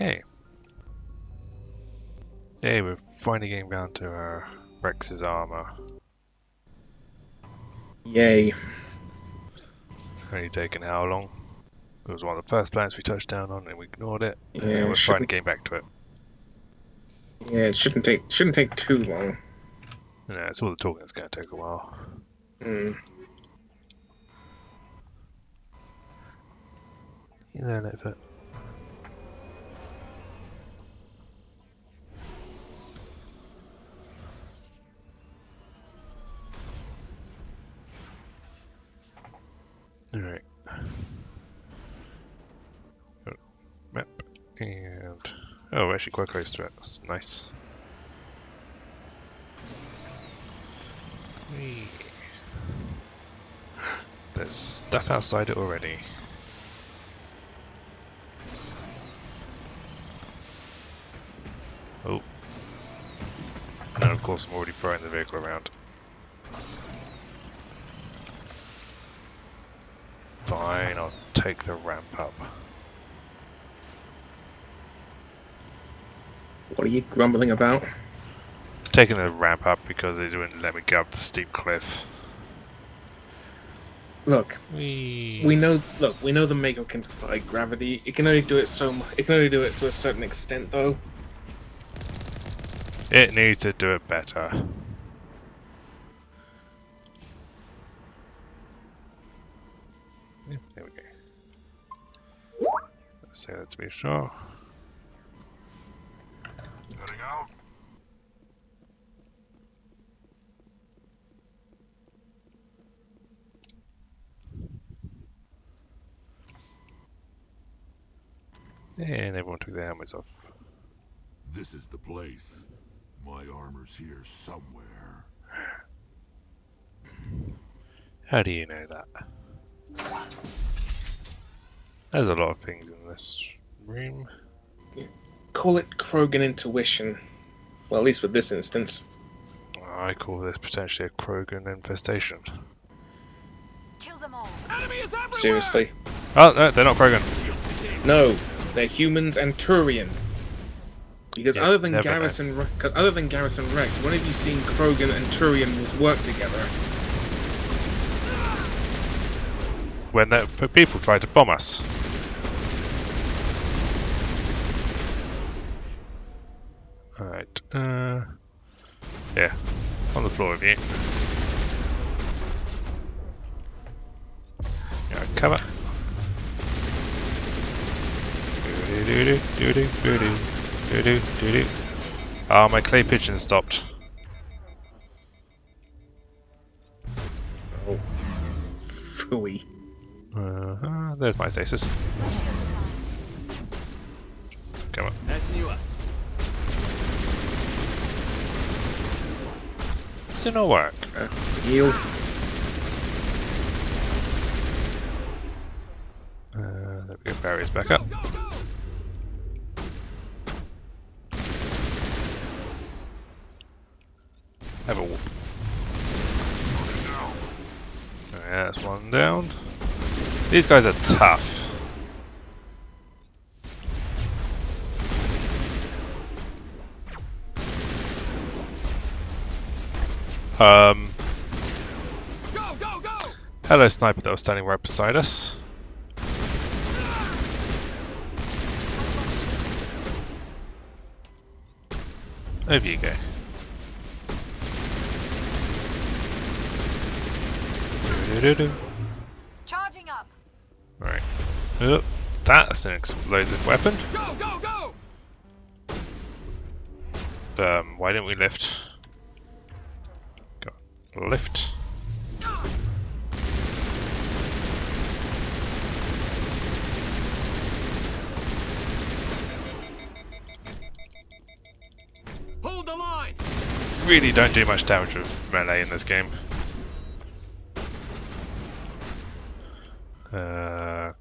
Okay. Yeah, we're finally getting down to Rex's armour. Yay. Only taken how long? It was one of the first planets we touched down on and we ignored it. Yeah, And we're finally getting back to it. Yeah, it shouldn't take too long. Yeah, it's all the talking that's going to take a while. Mm. You know, like that. Alright. Map. And... oh, we're actually quite close to it. That's nice. Whee. There's stuff outside it already. Oh. And of course I'm already throwing the vehicle around. Fine, I'll take the ramp up. What are you grumbling about? Taking the ramp up because they didn't let me go up the steep cliff. Look, Whee. we know the Mako can defy gravity. It can only do it it can only do it to a certain extent though. It needs to do it better. Yeah, there we go. Let's say that to be sure. Heading out. And everyone took their helmets off. This is the place. My armor's here somewhere. How do you know that? There's a lot of things in this room. Call it Krogan intuition. Well, at least with this instance. I call this potentially a Krogan infestation. Kill them all. Seriously. Oh, no, they're not Krogan. No, they're humans and Turian. Because Yeah, other than never know. Garrison Rex, when have you seen Krogan and Turian work together? When the people tried to bomb us. Alright, yeah, on the floor with you. Yeah, cover. Oh, my clay pigeon stopped. Oh. Phooey. There's my stasis. Come on. This did not work. Yield. There we go, barriers back up. Have a whoop. Yeah, that's one down. These guys are tough. Hello, sniper that was standing right beside us. Over you go. Charging up. Right. Oh, that's an explosive weapon. Why didn't we lift? Go on, lift. Hold the line. Really don't do much damage with melee in this game. Why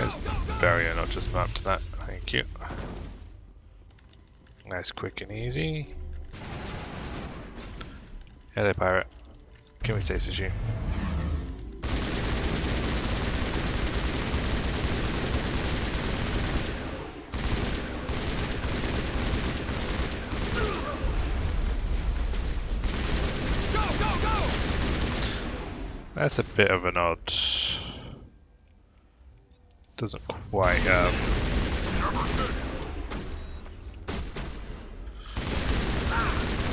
is barrier not just mapped to that? Thank you. Nice, quick and easy. Hello, pirate. Can we stasis you? That's a bit of an odd. Doesn't quite.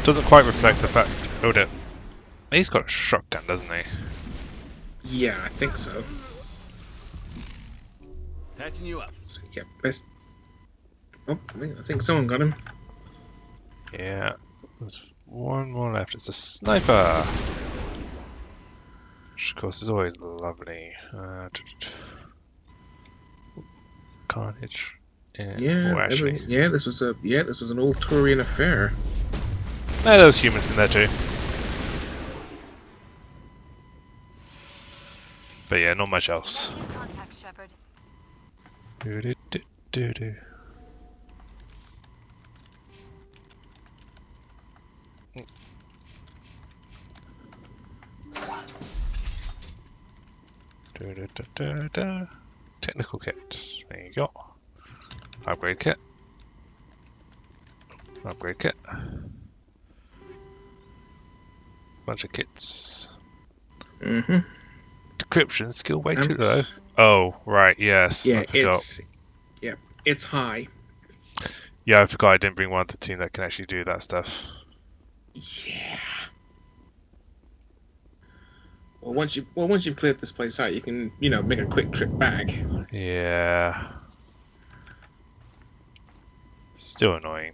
Doesn't quite reflect the fact. Oh dear. He's got a shotgun, doesn't he? Yeah, I think so. Patching you up. So, yeah, best. Oh, I think someone got him. Yeah. There's one more left. It's a sniper. Which, of course, is always lovely. Carnage. Yeah, Oh, actually. this was an old Turian affair. No, there was humans in there too. But yeah, not much else. Making contact, Shepard. Do-do-do-do-do. Do-do-do-do-do. Technical kit. There you go. Upgrade kit. Upgrade kit. Bunch of kits. Mm-hmm. Decryption skill way too low. Oh, right, yes. Yeah, I forgot. it's high. Yeah, I forgot I didn't bring one to the team that can actually do that stuff. Yeah. Well, once you've cleared this place out, you can, make a quick trip back. Yeah. Still annoying.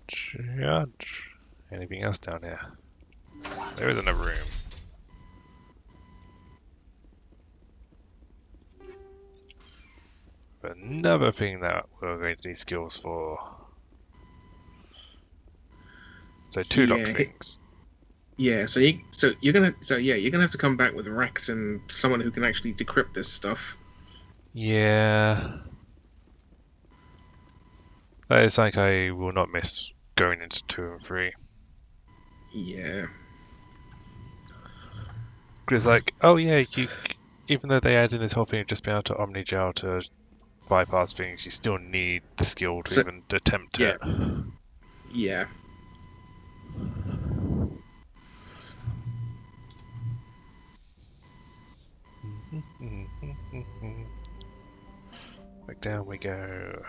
Judge. Anything else down here? There is another room. Another thing that we're going to need skills for. So two locked things. Yeah, you're gonna have to come back with Rex and someone who can actually decrypt this stuff. Yeah. That is like I will not miss going into 2 and 3. Yeah. Because like, oh yeah, even though they add in this whole thing of just being able to omni-gel to bypass things, you still need the skill to even attempt it. Yeah. Back down we go.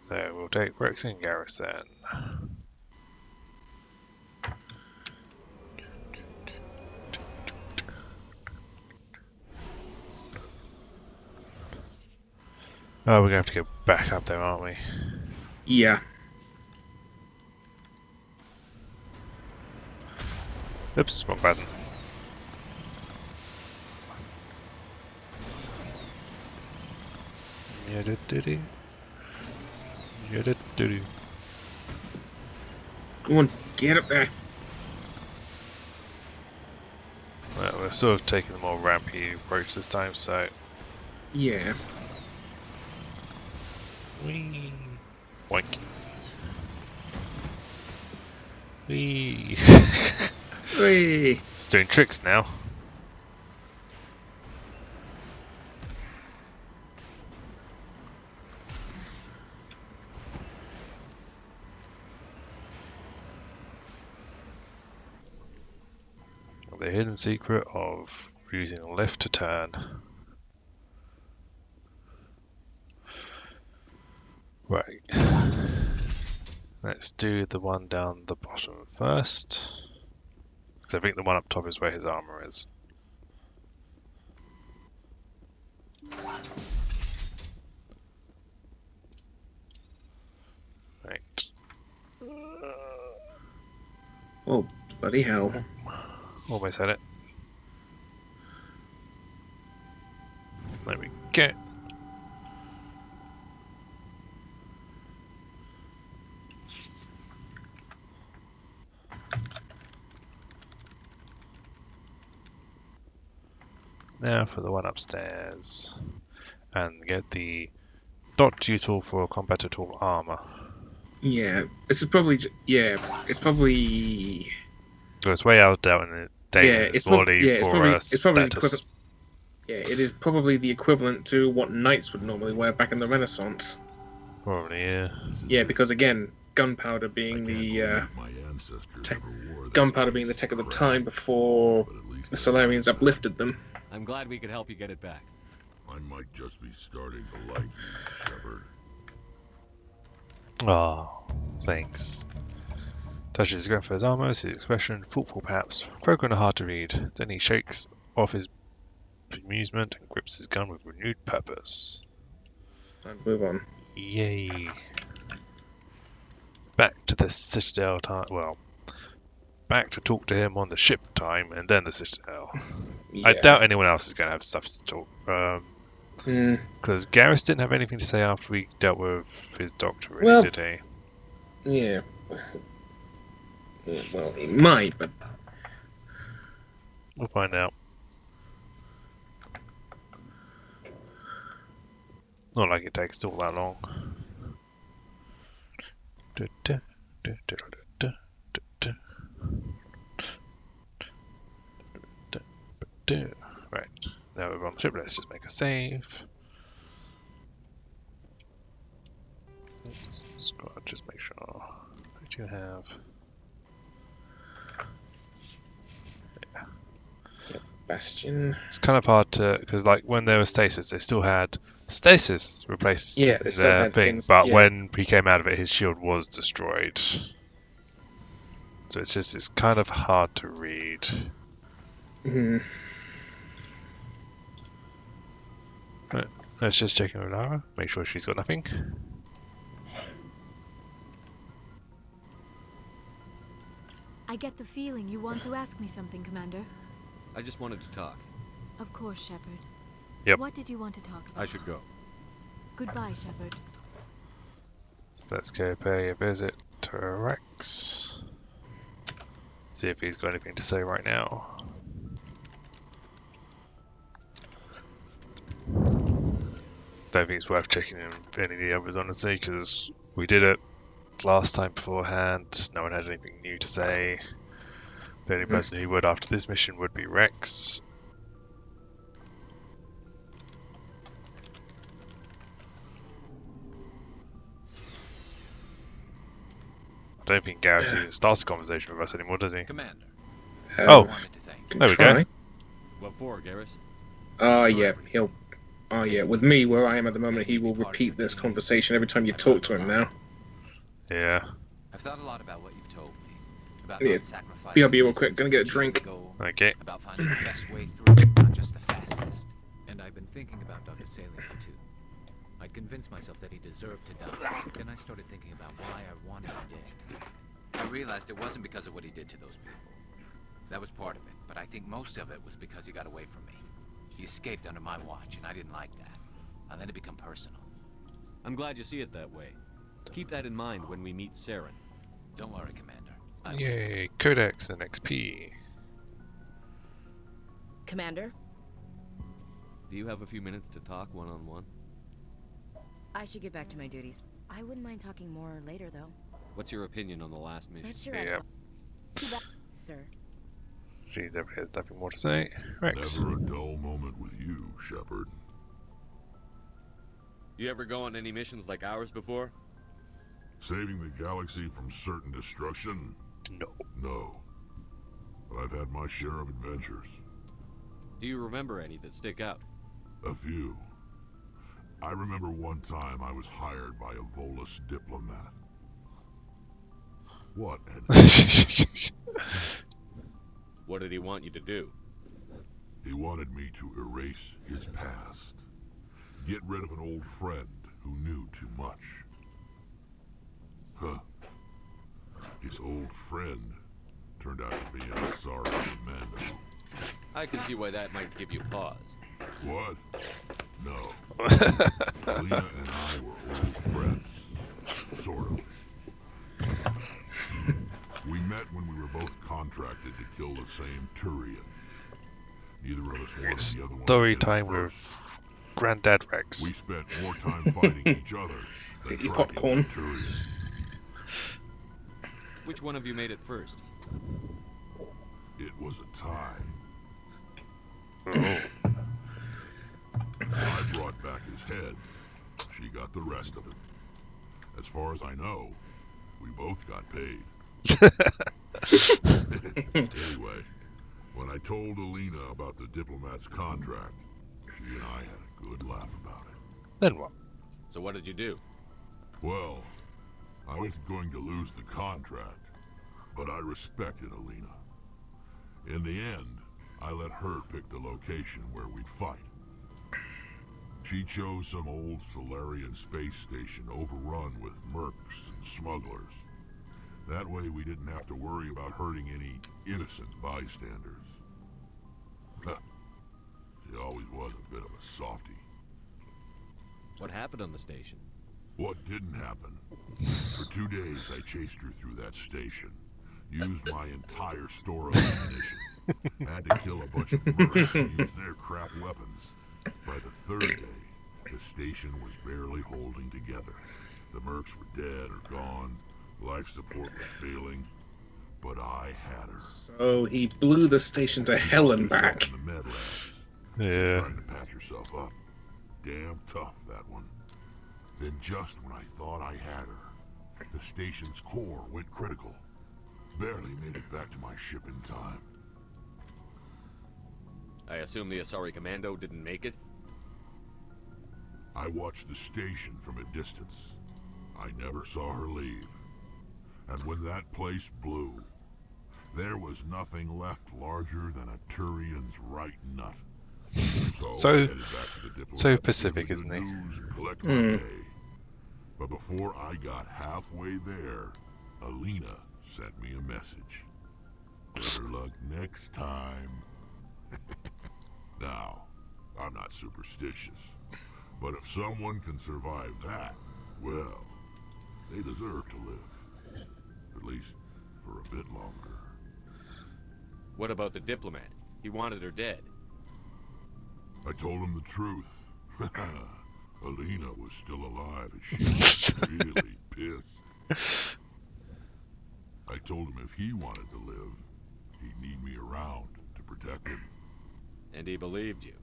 So we'll take Rex and Garrus then. Oh, we're gonna have to go back up there, aren't we? Yeah. Oops, wrong button. Yeah-do-do-do. Yeah-do-do-do. Go on, get up there. Well, we're sort of taking the more rampy approach this time, so... Yeah. Whee! Boink. Whee! Hey. It's doing tricks now. The hidden secret of using a lift to turn. Right. Let's do the one down the bottom first. Because I think the one up top is where his armor is. Right. Oh, bloody hell. Almost had it. There we go. Now for the one upstairs. And get the not useful for combat at all armor. Yeah, this is probably... it's probably... goes way out in the day it's poorly it's for probably status. yeah, it is probably the equivalent to what knights would normally wear back in the Renaissance. Probably, yeah. This is Yeah, it. because again, gunpowder I being can't the believe my ancestors tech- ever wore this gunpowder being the piece tech of the crap, time before but at least the I Solarians tried. uplifted them. I'm glad we could help you get it back. I might just be starting to like you, Shepard. Oh, thanks. Touches his grandfather's armor, his expression thoughtful perhaps, broken and hard to read. Then he shakes off his amusement and grips his gun with renewed purpose. And move on. Yay. Back to the Citadel time. Well, back to talk to him on the ship time and then the Citadel. Yeah. I doubt anyone else is going to have stuff to talk. Because Garrus didn't have anything to say after we dealt with his doctor, really, Well- did he? Yeah. Yeah, well, he might, but We'll find out. Not like it takes all that long. Right, now we're on the ship. Let's just make a save. Squad, just make sure. What do you have? Bastion. It's kind of hard to, because like when there was stasis, they still had stasis replaced Yeah, they still their had thing, things, but yeah. when he came out of it, his shield was destroyed. So it's kind of hard to read. Mhm. Let's just check in with Lara, make sure she's got nothing. I get the feeling you want to ask me something, Commander. I just wanted to talk. Of course, Shepard. Yep. What did you want to talk about? I should go. Goodbye, Shepard. So let's go pay a visit to Rex. See if he's got anything to say right now. Don't think it's worth checking in any of the others, honestly, because we did it last time beforehand. No one had anything new to say. The only person who would after this mission would be Rex. I don't think Garrus even starts a conversation with us anymore, does he? Commander, Oh. I wanted to thank can there we try. go. What for, Garrus? Oh For yeah, everything. he'll. Oh yeah, with me where I am at the moment, he will repeat this conversation every time you talk to him now. Yeah. I've thought a lot about what you've told me. About Yeah, not sacrificing BRB real reasons quick, gonna to get a achieve drink. the goal, Okay. about finding the best way through, not just the fastest. And I've been thinking about Dr. Salient too. I'd convinced myself that he deserved to die, but then I started thinking about why I wanted him dead. I realized it wasn't because of what he did to those people. That was part of it, but I think most of it was because he got away from me. He escaped under my watch, and I didn't like that. I let it become personal. I'm glad you see it that way. Keep that in mind when we meet Saren. Don't worry, Commander. I will. Yay, Codex and XP. Commander, Do you have a few minutes to talk one-on-one? I should get back to my duties. I wouldn't mind talking more later, though. What's your opinion on the last mission? Not sure Yeah. Too bad, sir. She definitely has nothing more to say. Rex. Never a dull moment with you, Shepard. You ever go on any missions like ours before? Saving the galaxy from certain destruction? No. No. But I've had my share of adventures. Do you remember any that stick out? A few. I remember one time I was hired by a Volus diplomat. What an What did he want you to do? He wanted me to erase his past. Get rid of an old friend who knew too much. Huh. His old friend turned out to be an Asari commando. I can see why that might give you pause. What? No. Lena and I were old friends. Sort of. We met when we were both contracted to kill the same Turian. Neither of us wanted the other one to Story get it time with first. Granddad Rex. We spent more time fighting each other than Get your tracking popcorn. the Turian. Which one of you made it first? was a tie. Oh. I brought back his head. She got the rest of it. As far as I know, we both got paid. Anyway, when I told Alina about the diplomat's contract, she and I had a good laugh about it. Then what? So what did you do? Well, I wasn't going to lose the contract, but I respected Alina. In the end, I let her pick the location where we'd fight. She chose some old Solarian space station overrun with mercs and smugglers. That way we didn't have to worry about hurting any innocent bystanders. She always was a bit of a softie. What happened on the station? What didn't happen? For 2 days I chased her through that station. Used my entire store of ammunition. Had to kill a bunch of mercs and use their crap weapons. By the 3rd day, the station was barely holding together. The mercs were dead or gone. Life support was failing. But I had her. So he blew the station to hell and back. In the med labs. Yeah. Trying to patch herself up. Damn tough, that one. Then just when I thought I had her, the station's core went critical. Barely made it back to my ship in time. I assume the Asari Commando didn't make it? I watched the station from a distance. I never saw her leave. And when that place blew, there was nothing left larger than a Turian's right nut. So I headed back to the diplomat so to Pacific, give the isn't he? news and collect my pay. But before I got halfway there, Alina sent me a message. Better luck next time. Now, I'm not superstitious, but if someone can survive that, well, they deserve to live. At least for a bit longer. What about the diplomat? He wanted her dead. I told him the truth. Alina was still alive and she was really pissed. I told him if he wanted to live, he'd need me around to protect him. And he believed you.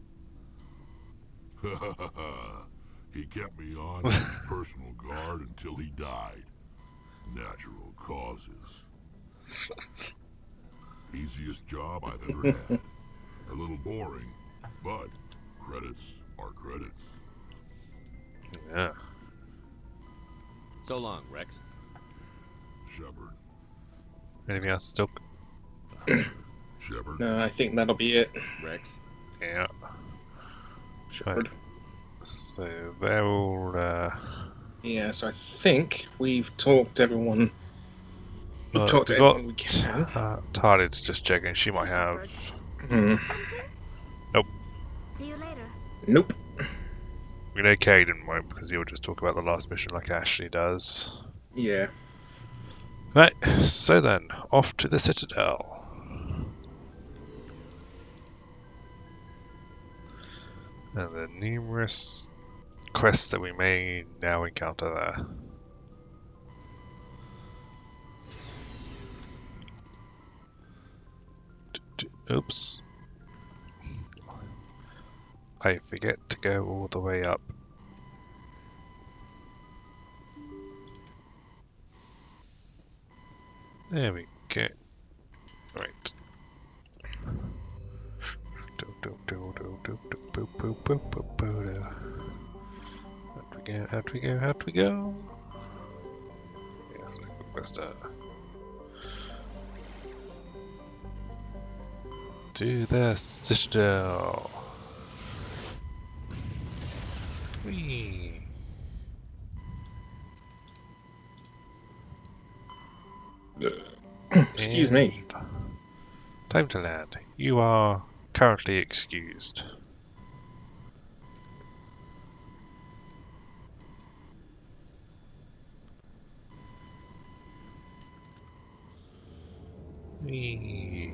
He kept me on his personal guard until he died. Natural causes. Easiest job I've ever had. A little boring, but credits are credits. Yeah. So long, Rex. Shepard. Anything else to talk? Shepard. No, I think that'll be it. Rex. Yeah. Shepard. So they're all. Yeah, so I think we've talked to everyone. We've Well, talked to we've got everyone we can. Tarded's just checking. She might Hey, have. Shepard. Hmm. Something? Nope. See you later. Nope. We know Caden won't because he'll just talk about the last mission like Ashley does. Yeah. Right. So then, off to the Citadel. And the numerous quests that we may now encounter there. Oops. I forget to go all the way up. There we go. Right. How'd we go? Yes, Questa. To the Citadel. Whee. Excuse me. Time to land. You are currently excused. Whee.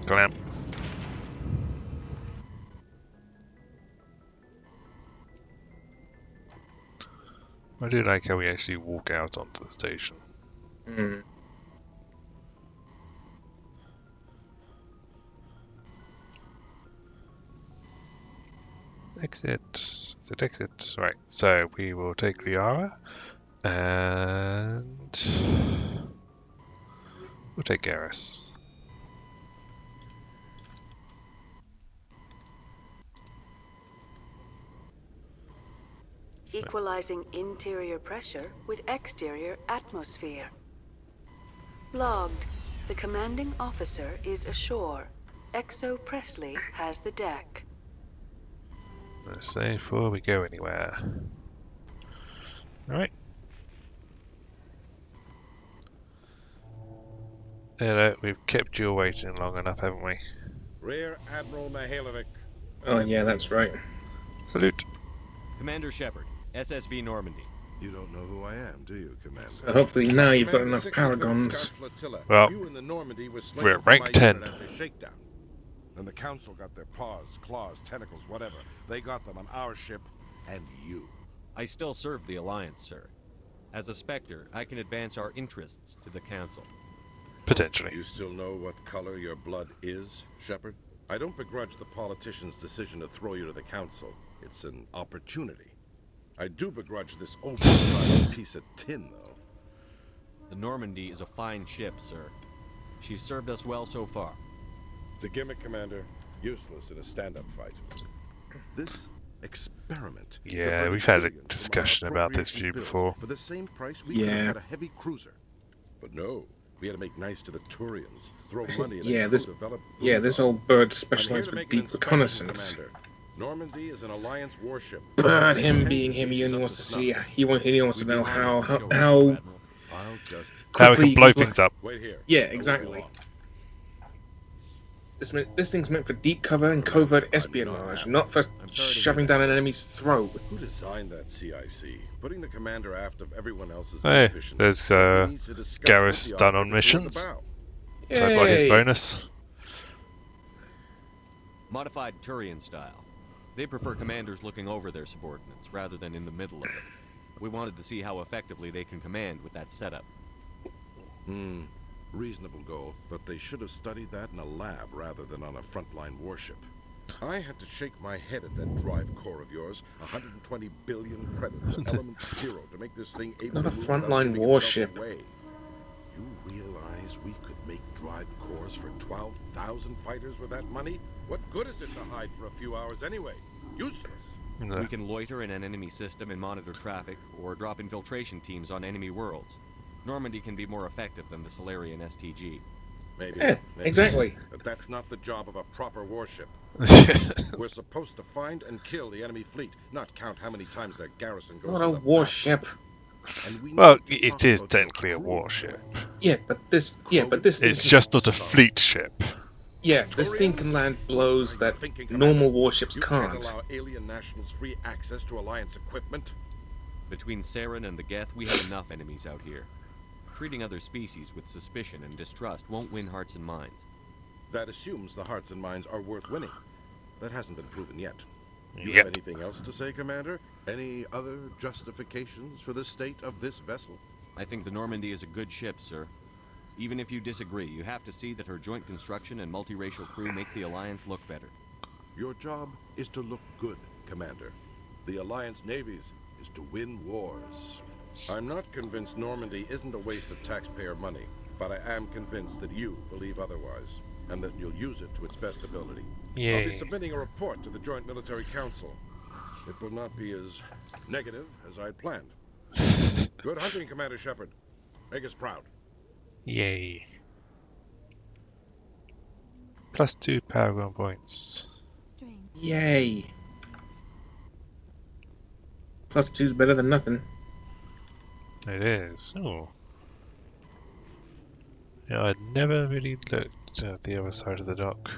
Glam. I do like how we actually walk out onto the station. Hmm. Exit. Exit, exit. Right, so we will take Liara and we'll take Garrus. Equalizing interior pressure with exterior atmosphere. Logged. The commanding officer is ashore. Exo Presley has the deck. Let's say before we go anywhere. Alright. Hello, we've kept you waiting long enough, haven't we? Rear Admiral Mihailovic. Oh yeah, that's right. Salute. Commander Shepard, SSV Normandy. You don't know who I am, do you, Commander? So hopefully now you've got Command the enough 63rd paragons. Scout Flotilla. Well, You and the Normandy were we're slated for rank my 10. unit after shakedown. And the Council got their paws, claws, tentacles, whatever. They got them on our ship and you. I still serve the Alliance, sir. As a Spectre, I can advance our interests to the Council. Potentially. You still know what color your blood is, Shepard? I don't begrudge the politician's decision to throw you to the Council. It's an opportunity. I do begrudge this oversized piece of tin, though. The Normandy is a fine ship, sir. She's served us well so far. It's a gimmick, Commander. Useless in a stand-up fight. This experiment. Yeah, diverted we've had a billions from our discussion about this appropriations view bills. before. For the same price, we could Yeah. have had a heavy cruiser. But no, we had to make nice to the Turians. Throw money at Yeah, a this- co-developed Yeah, this bulldog. old bird I'm here specialized to for make an deep inspection, reconnaissance. Commander. Normandy is an Alliance warship. But They him intend being to him, see he she's only up wants to to see. snuff. He wants to know We'd be honored how to show you, how Admiral. I'll just How we quickly can blow you can things up. wait here. Yeah, I won't be exactly. long. This thing's meant for deep cover and covert I'm espionage, not not for I'm sorry to hear shoving that, down an sir. enemy's throat. Who designed that CIC? Putting the commander aft of everyone else is Hey, inefficient. there's Everyone needs to discuss Garrus with the done on operators below the missions. bow. So I've got his Yay. bonus. Modified Turian style. They prefer commanders looking over their subordinates rather than in the middle of it. We wanted to see how effectively they can command with that setup. Reasonable goal, but they should have studied that in a lab rather than on a frontline warship. I had to shake my head at that drive core of yours. 120 billion credits at element 0 to make this thing able Not to a move without frontline giving itself warship. away. You realize we could make drive cores for 12,000 fighters with that money? What good is it to hide for a few hours anyway? Useless. No. We can loiter in an enemy system and monitor traffic, or drop infiltration teams on enemy worlds. Normandy can be more effective than the Solarian STG. Maybe. Yeah, maybe. exactly. But that's not the job of a proper warship. We're supposed to find and kill the enemy fleet, not count how many times their garrison goes Not to a the warship. bathroom. And we Well, need to it talk is about your technically a crew, warship. Commander. Yeah, but this. Yeah, but this. It's thing just not a So- fleet ship. Yeah, this thing can Turians? land What blows are that you thinking, Commander? normal warships You can't. can't allow alien nationals free access to Alliance equipment. Between Saren and the Geth, we have enough enemies out here. Treating other species with suspicion and distrust won't win hearts and minds. That assumes the hearts and minds are worth winning. That hasn't been proven yet. You Yep. have anything else to say, Commander? Any other justifications for the state of this vessel? I think the Normandy is a good ship, sir. Even if you disagree, you have to see that her joint construction and multiracial crew make the Alliance look better. Your job is to look good, Commander. The Alliance navies is to win wars. I'm not convinced Normandy isn't a waste of taxpayer money, but I am convinced that you believe otherwise, and that you'll use it to its best ability. I'll Yay. be submitting a report to the Joint Military Council. It will not be as negative as I'd planned. Good hunting, Commander Shepard. Make us proud. Yay. +2 Paragon points. Strange. Yay. +2's better than nothing. It is. Oh. Yeah, I'd never really looked at the other side of the dock.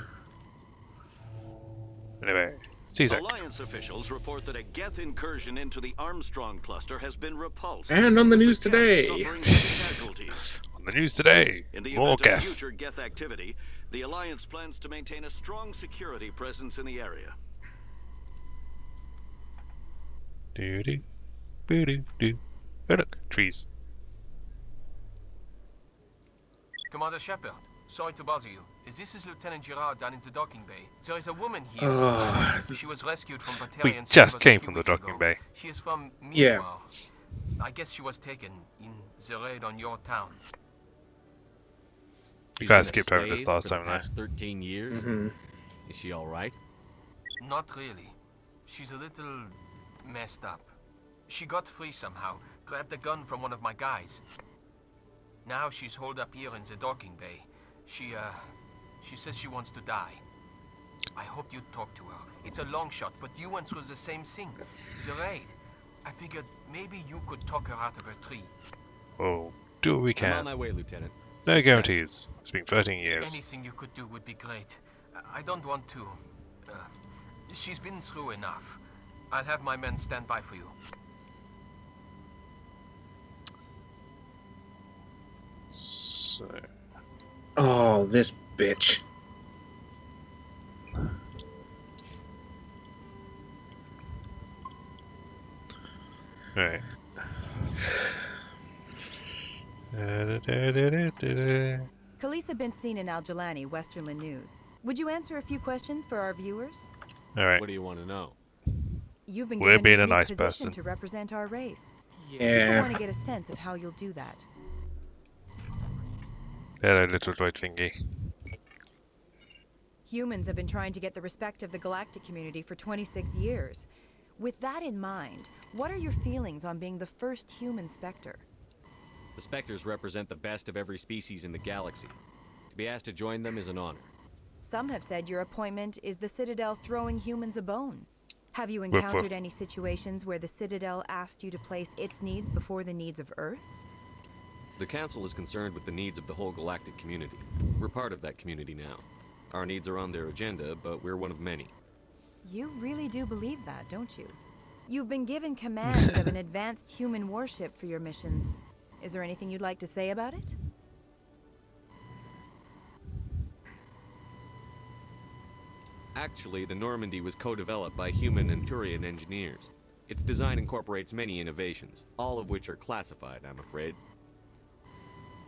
Anyway, CZAC. Alliance officials report that a Geth incursion into the Armstrong cluster has been repulsed. And on the with news Geth today. suffering heavy casualties. On the news today, In the more event of Geth. future Geth activity, the Alliance plans to maintain a strong security presence in the area. Doo doo, boo doo doo. Oh look, trees. Commander Shepard, sorry to bother you. This is Lieutenant Gerard down in the docking bay. There is a woman here. Oh, She was rescued from We Batarian just slavers a came few from the weeks docking ago. bay. She is from Yeah. Myanmar. I guess she was taken in the raid on your town. You She's guys been a skipped over this slave last for the time, though. past 13 years. hmm Is she all right? Not really. She's a little messed up. She got free somehow, grabbed a gun from one of my guys. Now she's holed up here in the docking bay. She says she wants to die. I hope you'd talk to her. It's a long shot, but you went through the same thing. The raid. I figured maybe you could talk her out of her tree. We'll do what we I'm on can. my way, Lieutenant. No Sit tight. guarantees. It's been 13 years. Anything you could do would be great. I don't want to. She's been through enough. I'll have my men stand by for you. So, Oh, this bitch. right. Khaleesa been seen in Al Jalani, Westerland News. Would you answer a few questions for our viewers? Alright. What do you want to know? You've been We're given being a unique nice position person. to represent our race. People Yeah. want to get a sense of how you'll do that. Hello, little droid thingy. Humans have been trying to get the respect of the galactic community for 26 years. With that in mind, what are your feelings on being the first human Spectre? The Spectres represent the best of every species in the galaxy. To be asked to join them is an honor. Some have said your appointment is the Citadel throwing humans a bone. Have you woof. encountered any situations where the Citadel asked you to place its needs before the needs of Earth? The Council is concerned with the needs of the whole galactic community. We're part of that community now. Our needs are on their agenda, but we're one of many. You really do believe that, don't you? You've been given command of an advanced human warship for your missions. Is there anything you'd like to say about it? Actually, the Normandy was co-developed by human and Turian engineers. Its design incorporates many innovations, all of which are classified, I'm afraid.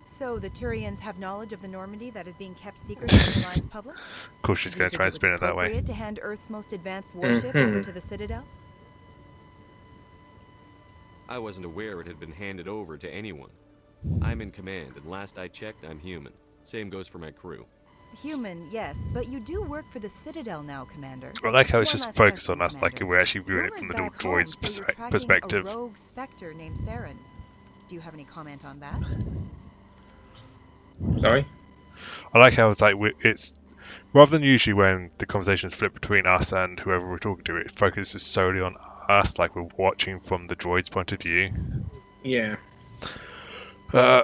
So the Turians have knowledge of the Normandy that is being kept secret from the Alliance public? Of course she's Do you going to think try and was spin it that way. appropriate to hand Earth's most advanced warship over to the Citadel? I wasn't aware it had been handed over to anyone. I'm in command, and last I checked, I'm human. Same goes for my crew. Human, yes, but you do work for the Citadel now, Commander. I like how it's One just last focused question, on us, like Commander. we're actually viewing it Rumors from the little back home droid's say you're tracking perspective. a rogue Spectre named Saren. Do you have any comment on that? Sorry? I like how it's like it's rather than usually when the conversations flip between us and whoever we're talking to, it focuses solely on us, like we're watching from the droid's point of view. Yeah. I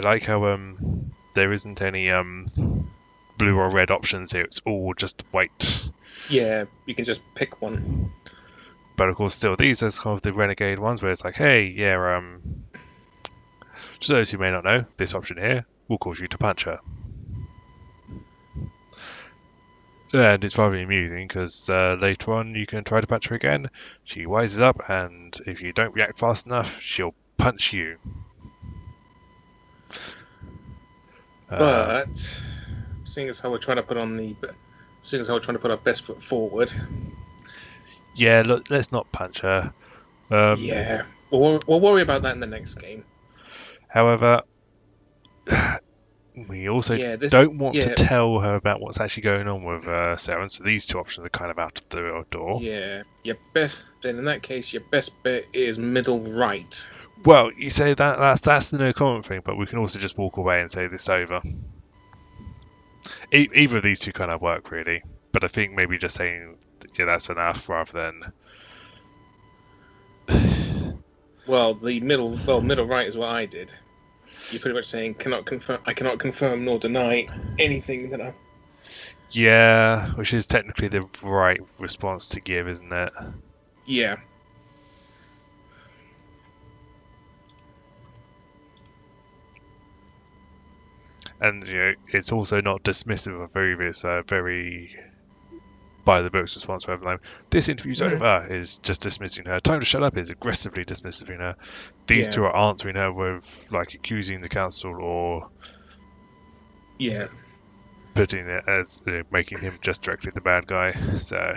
like how there isn't any blue or red options here. It's all just white. Yeah, you can just pick one. But of course, still these are kind of the renegade ones where it's like, hey, yeah, to those who may not know, this option here will cause you to punch her. And it's rather amusing because later on you can try to punch her again. She wises up, and if you don't react fast enough, she'll punch you. But seeing as how we're trying to put our best foot forward. Yeah, look, let's not punch her. Yeah. We'll worry about that in the next game. However, we also don't want to tell her about what's actually going on with Saren, so these two options are kind of out of the door. Yeah, then in that case, your best bet is middle right. Well, you say that's the no comment thing, but we can also just walk away and say this over. Either of these two kind of work really, but I think maybe just saying that's enough rather than. Well, middle right is what I did. You're pretty much saying I cannot confirm nor deny anything that I. Yeah, which is technically the right response to give, isn't it? Yeah. And it's also not dismissive of previous very by the books response rather than this interview's Mhm. over is just dismissing her. Time to shut up is aggressively dismissing her. These two are answering her with like accusing the council or Yeah. putting it as making him just directly the bad guy. So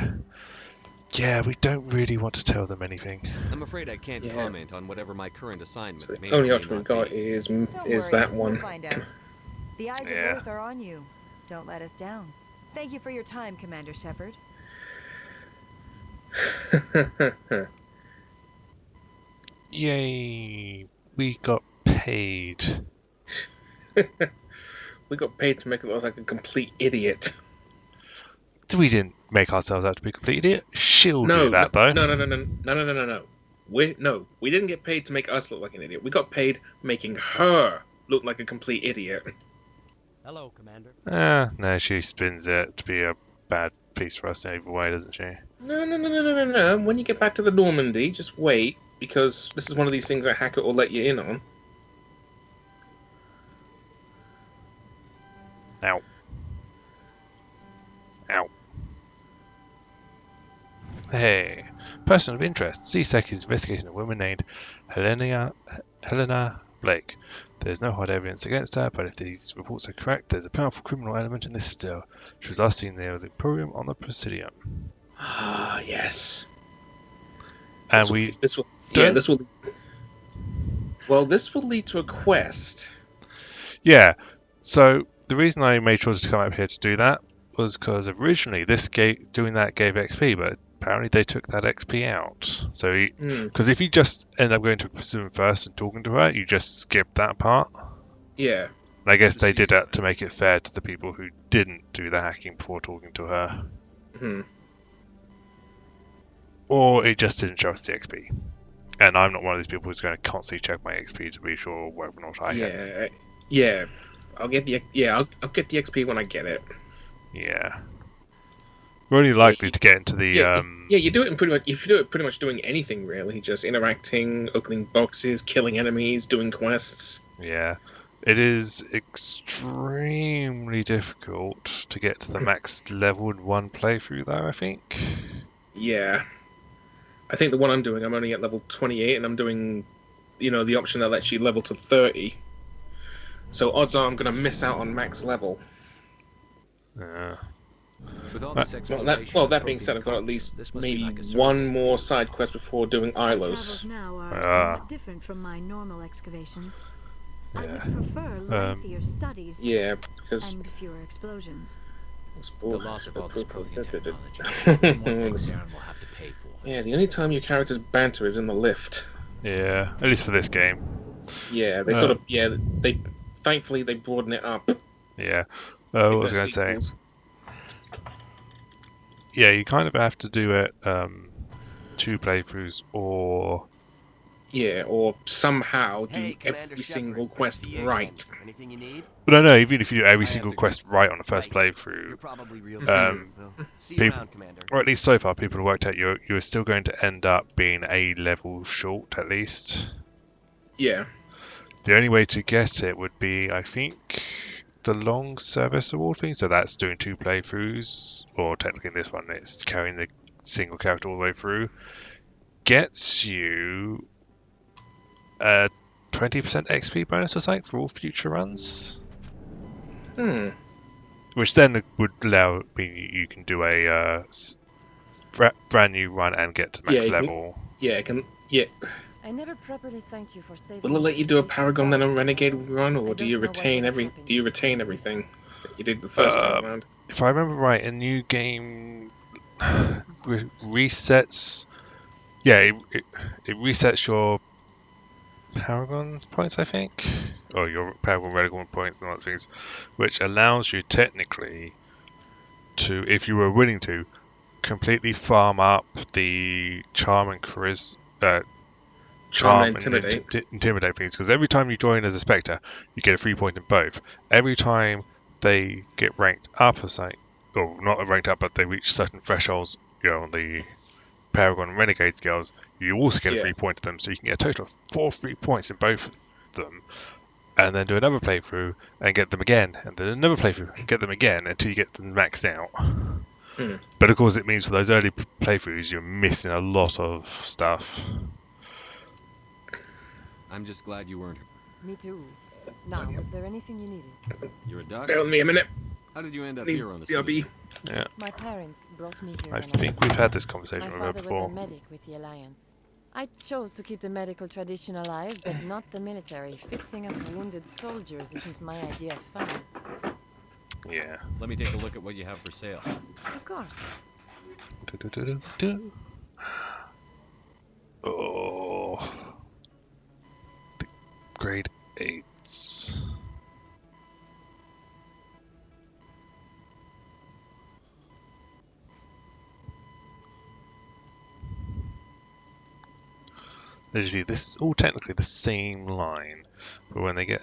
yeah, we don't really want to tell them anything. I'm afraid I can't Yeah. comment on whatever my current assignment So may the or only may option we've not got be. is Don't worry, that one. we'll find out. The eyes Yeah. of Earth are on you. Don't let us down. Thank you for your time, Commander Shepard. Yay! We got paid. We got paid to make it look like a complete idiot. We didn't make ourselves out to be a complete idiot. She'll No, do that though. No. We didn't get paid to make us look like an idiot. We got paid making her look like a complete idiot. Hello, Commander. No, she spins it to be a bad piece for us either way, doesn't she? No. When you get back to the Normandy, just wait, because this is one of these things that Hackett will let you in on. Ow. Ow. Hey, person of interest. CSEC is investigating a woman named Helena Blake. There's no hard evidence against her, but if these reports are correct, there's a powerful criminal element in this still. She was last seen near the Emporium on the Presidium. Ah, yes. And this will. Well, this will lead to a quest. Yeah. So the reason I made sure to come up here to do that was because originally doing that gave XP, but apparently they took that XP out. So because if you just end up going to Presidium first and talking to her, you just skip that part. Yeah. And I guess they did that to make it fair to the people who didn't do the hacking before talking to her. Hmm. Or it just didn't show us the XP. And I'm not one of these people who's going to constantly check my XP to be sure whether or not I have. Yeah. I'll get the XP when I get it. Yeah. We're only likely to get into the you do it pretty much. If you do it pretty much doing anything really, just interacting, opening boxes, killing enemies, doing quests. Yeah. It is extremely difficult to get to the max level in one playthrough though, I think. Yeah. I think the one I'm doing, I'm only at level 28 and I'm doing the option that lets you level to 30. So odds are I'm gonna miss out on max level. With all this That being said, I've got at least maybe one more side quest before doing Ilos. Travels now are somewhat different from my normal excavations. I would prefer lengthier studies and fewer explosions. The loss of all this Prothean technology is just one more thing Saren will have to pay for. Yeah, the only time your character's banter is in the lift. Yeah, at least for this game. Yeah, they thankfully they broaden it up. Yeah. What was I going to say? Yeah, you kind of have to do it 2 playthroughs or somehow do every single quest right. Anything you need? But I know, even if you do every single quest right on the first playthrough, You're probably real busy. See you around, Commander. or at least so far, people have worked out you're still going to end up being a level short at least. Yeah. The only way to get it would be, I think, the long service award thing. So that's doing 2 playthroughs, or technically in this one, it's carrying the single character all the way through. Gets you a 20% XP bonus or something for all future runs. Which then would allow you can do a brand new run and get to max level. I never properly thanked you for saving. Will it let you do a Paragon then a Renegade run, or do you retain everything that you did the first time around? If I remember right, a new game resets. Yeah, it resets your Paragon points, I think, or your Paragon Renegade points and other things, which allows you technically to, if you were willing to, completely farm up the charm and charisma. Charm and intimidate things, because every time you join as a Spectre, you get a 3 point in both. Every time they get ranked up or something, or not ranked up, but they reach certain thresholds, on the Paragon and Renegade scales, you also get a 3 point to them, so you can get a total of 4 3 points in both of them, and then do another playthrough and get them again, and then another playthrough and get them again until you get them maxed out. But of course, it means for those early playthroughs, you're missing a lot of stuff. I'm just glad you weren't. Me too. Now, was there anything you needed? You're a doctor? Bear with me a minute. How did you end up Need here on the BRB. city? Yeah. My parents brought me here I when think was we've had this conversation My with her father before. was a medic with the Alliance. I chose to keep the medical tradition alive, but not the military. Fixing up wounded soldiers isn't my idea of fun. Yeah. Let me take a look at what you have for sale. Of course. Oh. The grade 8s. As you see, this is all technically the same line, but when they go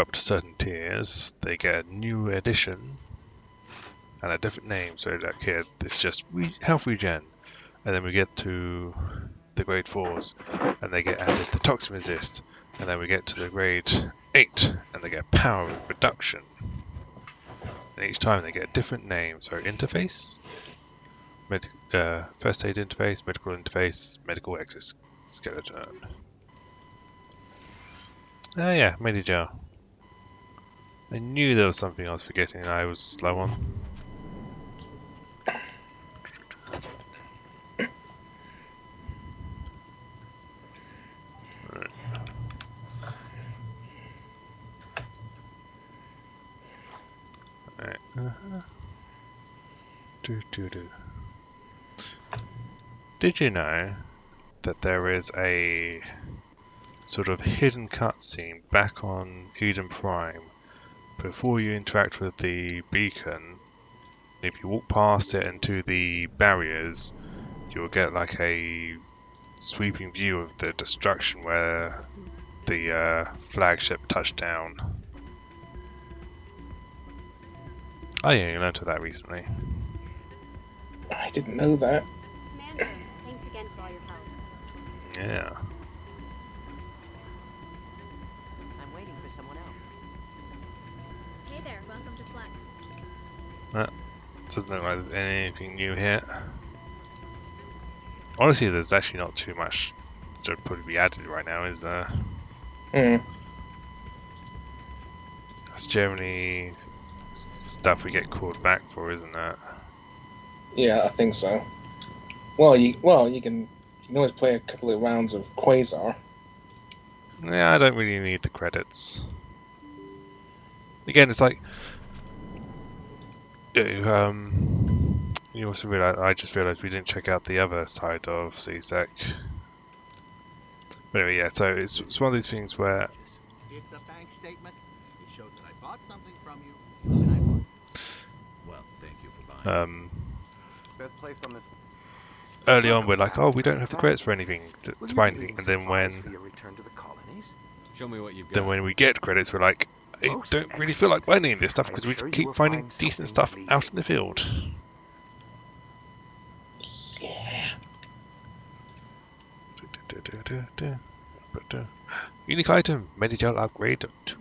up to certain tiers, they get a new edition and a different name. So like here, it's just health regen, and then we get to the grade 4s, and they get added the toxin resist, and then we get to the grade 8, and they get power reduction. And each time they get a different name. So interface, first aid interface, medical exoskeleton. Oh yeah, Medijel. I knew there was something I was forgetting and I was slow on. Right. Right. Did you know that there is a sort of hidden cutscene back on Eden Prime before you interact with the beacon? If you walk past it into the barriers, you'll get like a sweeping view of the destruction where the flagship touched down. Oh yeah, you learned of that recently. I didn't know that. Commander, thanks again for all your help. Yeah. I'm waiting for someone else. Hey there, welcome to Flex. Doesn't look like there's anything new here. Honestly, there's actually not too much to probably be added right now, is there? That's generally stuff we get called back for, isn't it? Yeah, I think so. Well, you can always play a couple of rounds of Quasar. Yeah, I don't really need the credits. Again, it's like you also realize I just realized we didn't check out the other side of CSEC. But anyway, yeah. So it's one of these things where it's a bank statement. It shows that I bought something from you. And I bought it. Well, thank you for buying. Best place on this. Early on, we're like, oh, we don't have the credits for anything to buy anything, and then Show me what you've got. Then when we get credits, we're like, I don't really feel like buying any of this stuff because we keep finding decent stuff out in the field. Yeah. Unique item, Medigel upgrade 2.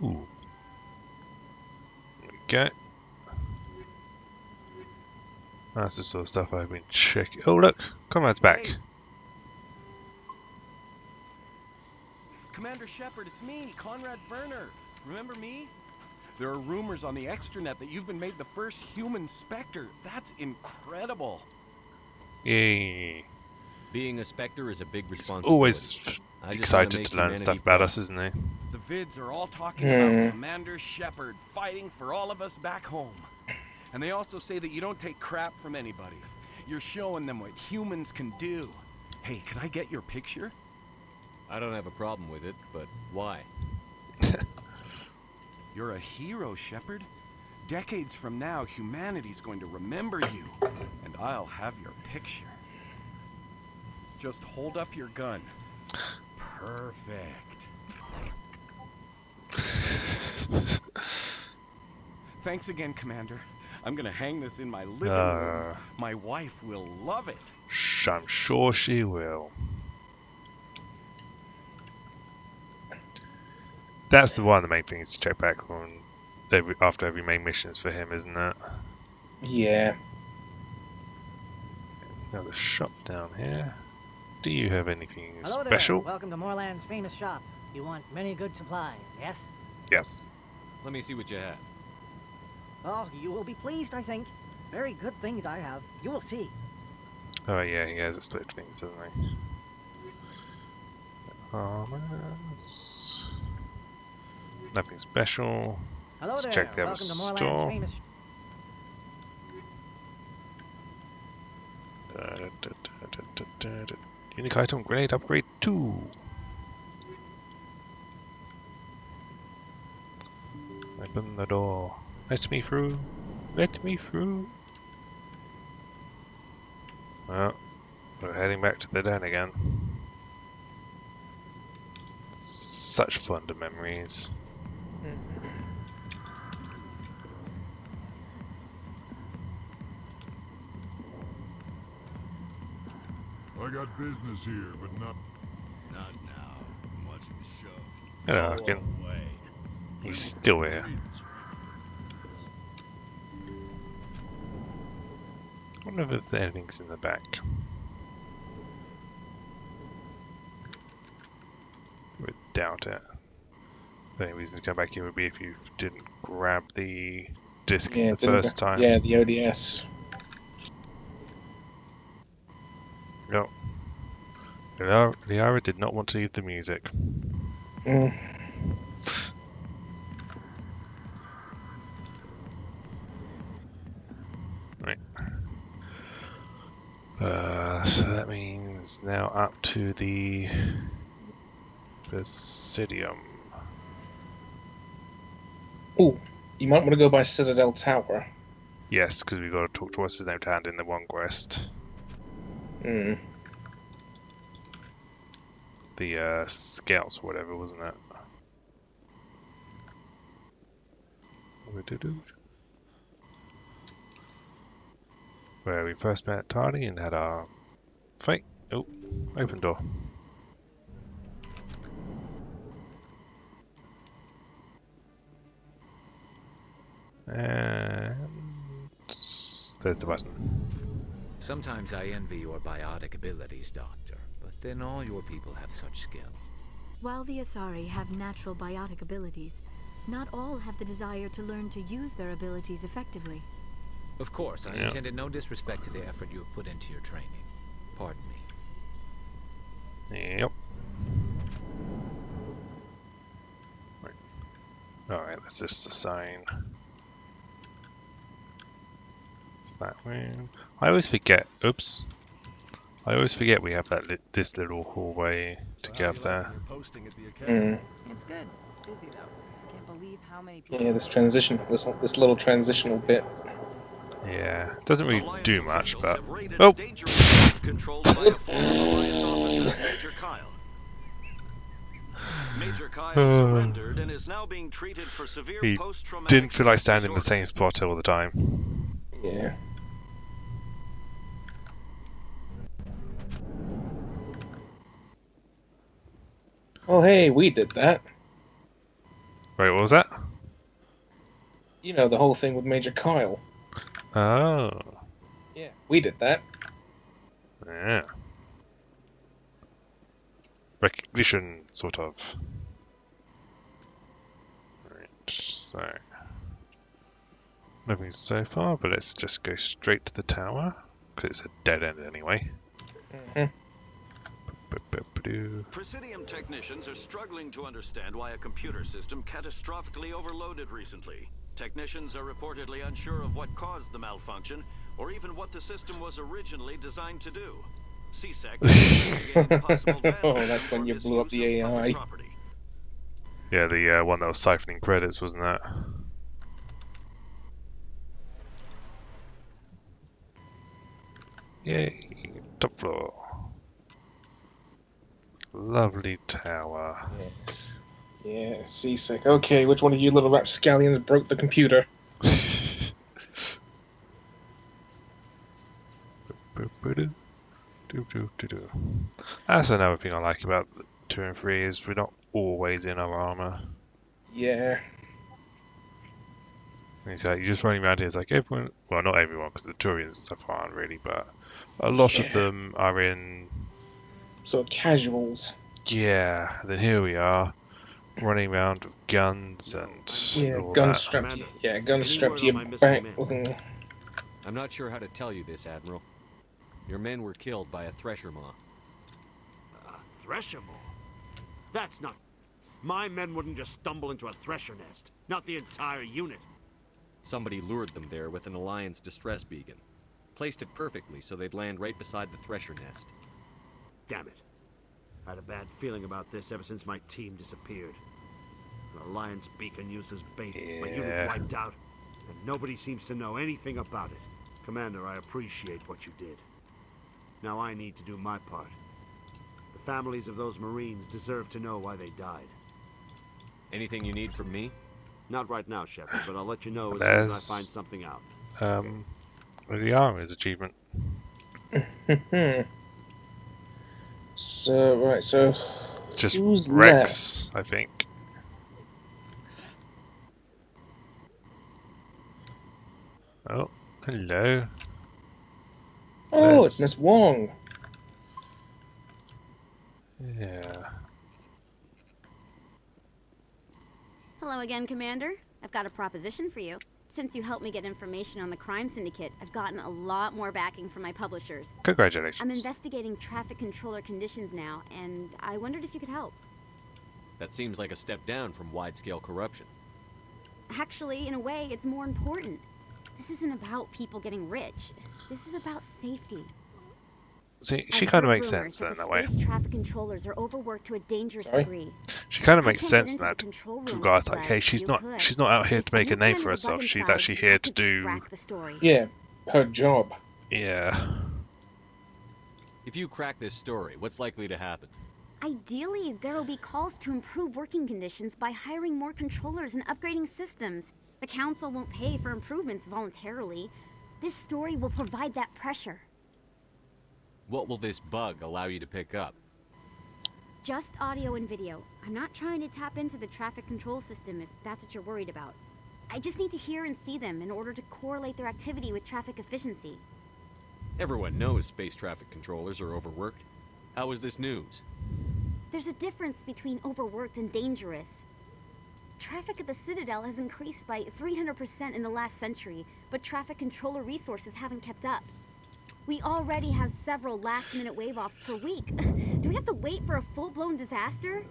There we go. That's the sort of stuff I've been checking. Oh look, Conrad's back. Hey. Commander Shepard, it's me, Conrad Werner. Remember me? There are rumors on the extranet that you've been made the first human Spectre. That's incredible. Yay. Being a Spectre is a big responsibility. Always excited to learn stuff about us, isn't he? The vids are all talking about Commander Shepard fighting for all of us back home. And they also say that you don't take crap from anybody. You're showing them what humans can do. Hey, can I get your picture? I don't have a problem with it, but why? You're a hero, Shepard. Decades from now, humanity's going to remember you. And I'll have your picture. Just hold up your gun. Perfect. Thanks again, Commander. I'm gonna hang this in my living room. My wife will love it. I'm sure she will. That's one of the main things to check back on after every main missions for him, isn't it? Yeah. Now the shop down here. Do you have anything Hello special? There. Welcome to Moorland's famous shop. You want many good supplies, yes? Yes. Let me see what you have. Oh, you will be pleased, I think. Very good things I have. You will see. Oh yeah, he has a split things, doesn't he? Armors. Nothing special. Hello Let's there. check the other Welcome to Moorland's store. famous. Unique item, grenade upgrade 2. Open the door. Let me through. Let me through. Well, we're heading back to the den again. Such fond memories. I got business here, but not now. I'm watching the show. Hello, again. He's still here. I wonder if anything's in the back. Would doubt it. The only reason to come back here would be if you didn't grab the disc the first time. Yeah, the ODS. No. Liara did not want to leave the music. Mm. Right. So that means now up to the Presidium. Ooh, you might want to go by Citadel Tower. Yes, because we've got to talk to what's his name to hand in the one quest. Hmm. The scouts or whatever, wasn't it? Where we first met Tardy and had our fight. Oh, open door. And there's the button. Sometimes I envy your biotic abilities, Doctor, but then all your people have such skill. While the Asari have natural biotic abilities, not all have the desire to learn to use their abilities effectively. Of course, I intended no disrespect to the effort you have put into your training. Pardon me. Yep. Right. Alright, that's just a sign. It's that room. I always forget. Oops. I always forget we have that this little hallway to get up there. Mm. It's good. Busy though. I can't believe how many people. Yeah, this transition, this little transitional bit. Yeah, doesn't really do much, but controlled by a former Alliance officer, Major Kyle. Major Kyle surrendered and is now being treated for severe he post-traumatic didn't feel like stress standing in the disorder. same spot all the time. Yeah. Oh, hey, we did that. Wait, what was that? You know, the whole thing with Major Kyle. Oh. Yeah, we did that. Yeah. Recognition, sort of. Right, so. Nothing so far, but let's just go straight to the tower, because it's a dead end anyway. Presidium technicians are struggling to understand why a computer system catastrophically overloaded recently. Technicians are reportedly unsure of what caused the malfunction, or even what the system was originally designed to do. CSEC is investigating possible Oh, that's when you blew up the AI. Yeah, the one that was siphoning credits, wasn't that? Yay, top floor. Lovely tower. Yes. Yeah, seasick. Okay, which one of you little rapscallions broke the computer? That's another thing I like about 2 and 3 is we're not always in our armor. Yeah. And he's like, you're just running around here. It's like everyone, well, not everyone, because the Turians and stuff aren't really, but a lot of them are in. Sort of casuals. Yeah, and then here we are, running around with guns and all gun that. strapped. Yeah, gun strapped to your back. I'm not sure how to tell you this, Admiral. Your men were killed by a thresher maw. A thresher maw? That's not... My men wouldn't just stumble into a thresher nest. Not the entire unit. Somebody lured them there with an Alliance distress beacon. Placed it perfectly so they'd land right beside the thresher nest. Damn it. I had a bad feeling about this ever since my team disappeared. An Alliance beacon used as bait, my unit wiped out, and nobody seems to know anything about it. Commander, I appreciate what you did. Now I need to do my part. The families of those Marines deserve to know why they died. Anything you need from me? Not right now, Shepard, but I'll let you know as soon as I find something out. The armor's achievement. So, right, so... It's just who's Rex, left? I think. Oh, hello. Oh, it's Miss Wong. Yeah. Hello again, Commander. I've got a proposition for you. Since you helped me get information on the crime syndicate, I've gotten a lot more backing from my publishers. Congratulations. I'm investigating traffic controller conditions now, and I wondered if you could help. That seems like a step down from wide-scale corruption. Actually, in a way, it's more important. This isn't about people getting rich. This is about safety. See, she kind of makes sense in that way. Space traffic controllers are overworked to a dangerous degree. She kind of makes sense in that regards. Like, hey, she's not out here to make a name for herself. She's actually here to do. Yeah, her job. Yeah. If you crack this story, what's likely to happen? Ideally, there will be calls to improve working conditions by hiring more controllers and upgrading systems. The Council won't pay for improvements voluntarily. This story will provide that pressure. What will this bug allow you to pick up? Just audio and video. I'm not trying to tap into the traffic control system if that's what you're worried about. I just need to hear and see them in order to correlate their activity with traffic efficiency. Everyone knows space traffic controllers are overworked. How is this news? There's a difference between overworked and dangerous. Traffic at the Citadel has increased by 300% in the last century, but traffic controller resources haven't kept up. We already have several last-minute wave-offs per week. Do we have to wait for a full-blown disaster?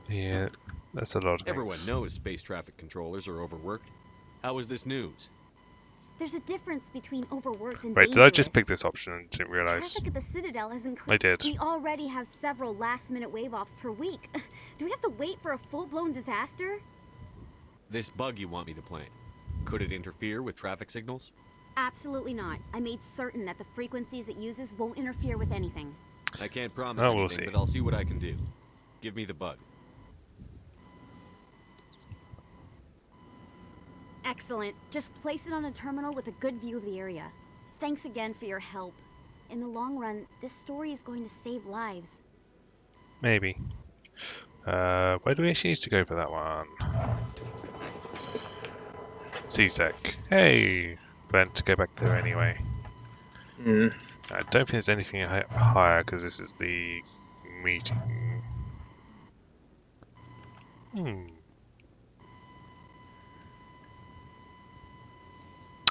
Yeah, that's a lot of Everyone things. knows space traffic controllers are overworked. How is this news? There's a difference between overworked and Wait, dangerous. did I just pick this option and didn't realize? Traffic at the Citadel has increased. I did. We already have several last-minute wave-offs per week. Do we have to wait for a full-blown disaster? This bug you want me to plant, could it interfere with traffic signals? Absolutely not. I made certain that the frequencies it uses won't interfere with anything. I can't promise Oh, anything, we'll see. but I'll see what I can do. Give me the bug. Excellent. Just place it on a terminal with a good view of the area. Thanks again for your help. In the long run, this story is going to save lives. Maybe. Where do we actually need to go for that one? CSEC. Hey! Plan to go back there anyway. I don't think there's anything higher because this is the meeting.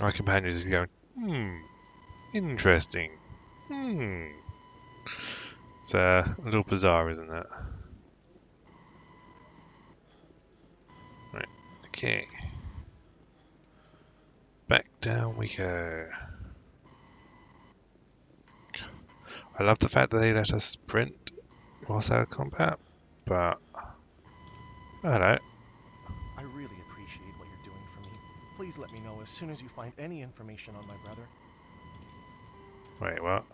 Our companion is going, interesting. It's a little bizarre, isn't it? Right, okay. Back down we go. I love the fact that they let us sprint whilst out of combat, but I don't know. I really appreciate what you're doing for me. Please let me know as soon as you find any information on my brother. Wait, what?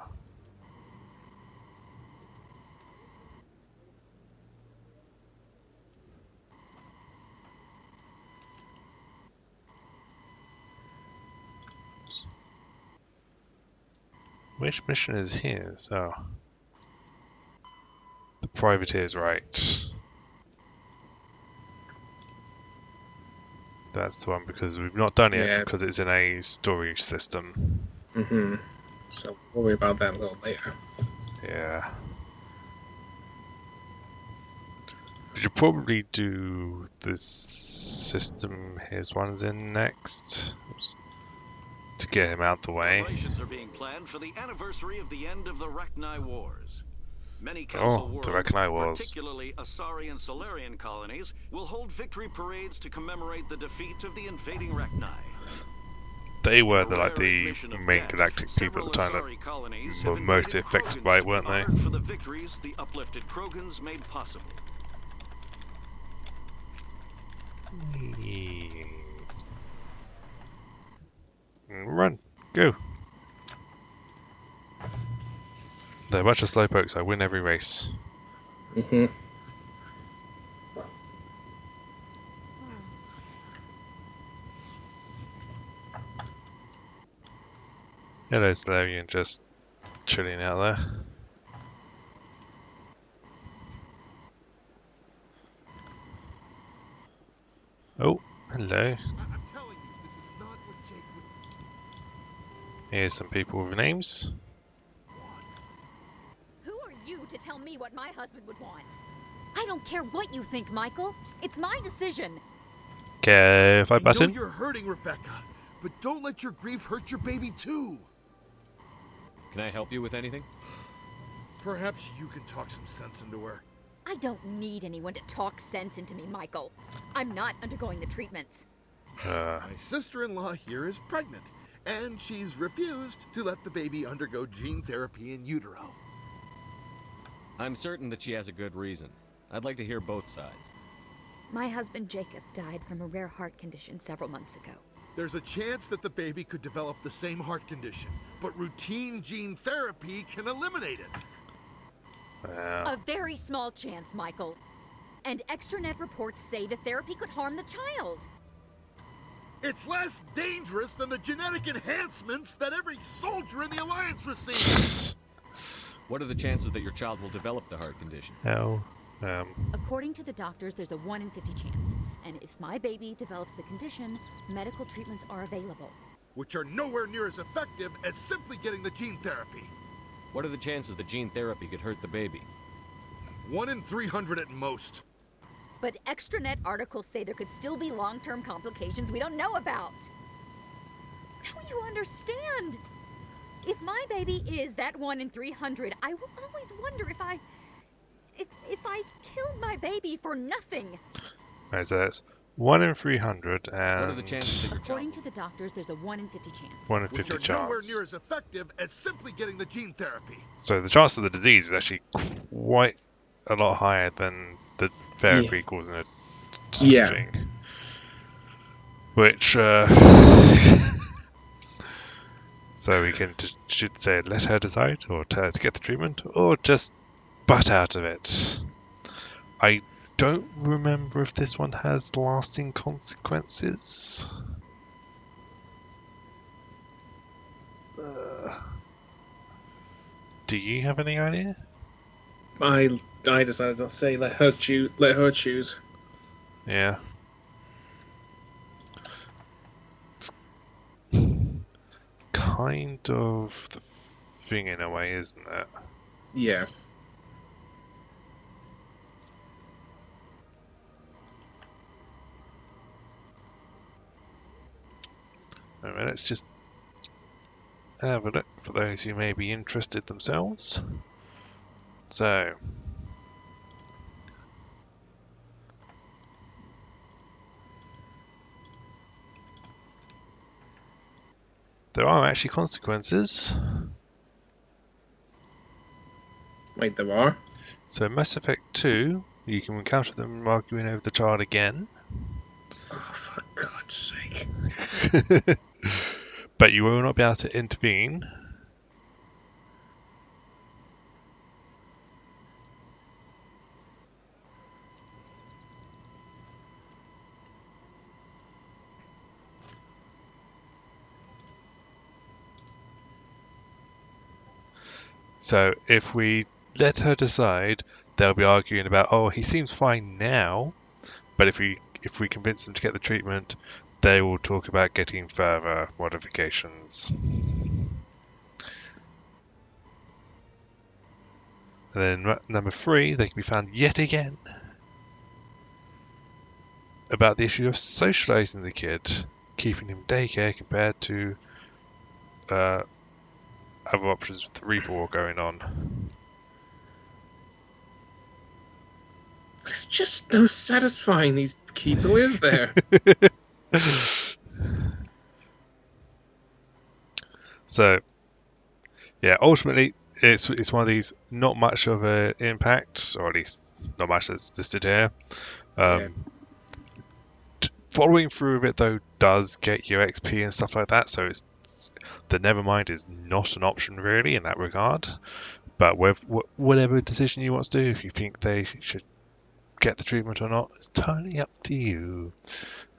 Which mission is his? Oh. The privateer's right. That's the one because we've not done it Yeah. because it's in a storage system. So we'll worry about that a little later. Yeah. We should probably do this system his one's in next to get him out the way. Celebrations are being planned for the anniversary of the end of the Rachni Wars. Many council the worlds, Rachni Wars. particularly Asari and Solarian colonies, will hold victory parades to commemorate the defeat of the invading Rachni. They were the main galactic people at the time that were most affected by it, weren't they? For the victories the uplifted Krogans made possible. Run, go. They're a bunch of slowpokes. I win every race. Hello, Solarian, just chilling out there. Oh, hello. Here's some people with names. Who are you to tell me what my husband would want? I don't care what you think, Michael. It's my decision. Okay, if I button. I know you're hurting, Rebecca, but don't let your grief hurt your baby too. Can I help you with anything? Perhaps you can talk some sense into her. I don't need anyone to talk sense into me, Michael. I'm not undergoing the treatments. My sister-in-law here is pregnant, and she's refused to let the baby undergo gene therapy in utero. I'm certain that she has a good reason. I'd like to hear both sides. My husband Jacob died from a rare heart condition several months ago. There's a chance that the baby could develop the same heart condition, but routine gene therapy can eliminate it. A very small chance, Michael. And extranet reports say the therapy could harm the child. It's less dangerous than the genetic enhancements that every soldier in the Alliance receives. What are the chances that your child will develop the heart condition? Hell. According to the doctors, there's a 1 in 50 chance. And if my baby develops the condition, medical treatments are available. Which are nowhere near as effective as simply getting the gene therapy. What are the chances that gene therapy could hurt the baby? 1 in 300 at most. But extranet articles say there could still be long-term complications we don't know about. Don't you understand? If my baby is that 1 in 300, I will always wonder if I killed my baby for nothing. Right, so that's 1 in 300 and... What are the chances that your child... According to the doctors, there's a 1 in 50 chance. 1 in 50 Which are chance. nowhere near as effective as simply getting the gene therapy. So the chance of the disease is actually quite a lot higher than the therapy causing it. Yeah. Which, so we can should say let her decide, or tell her to get the treatment, or just butt out of it. I don't remember if this one has lasting consequences. Do you have any idea? I decided to say let her choose. Yeah. It's kind of the thing in a way, isn't it? Yeah. Alright, let's just have a look for those who may be interested themselves. So, there are actually consequences. Wait, there are? So in Mass Effect 2, you can encounter them arguing over the child again. Oh, for God's sake. But you will not be able to intervene. So if we let her decide, they'll be arguing about, oh, he seems fine now, but if we if we convince them to get the treatment, they will talk about getting further modifications. And then number 3, they can be found yet again about the issue of socializing the kid, keeping him daycare compared to other options with the Reaper War going on. There's just no satisfying these people, is there? So, yeah, ultimately, it's one of these not much of an impact, or at least not much that's listed here. Following through of it though does get you XP and stuff like that, so the Nevermind is not an option really in that regard. But whatever decision you want to do, if you think they should get the treatment or not, it's totally up to you.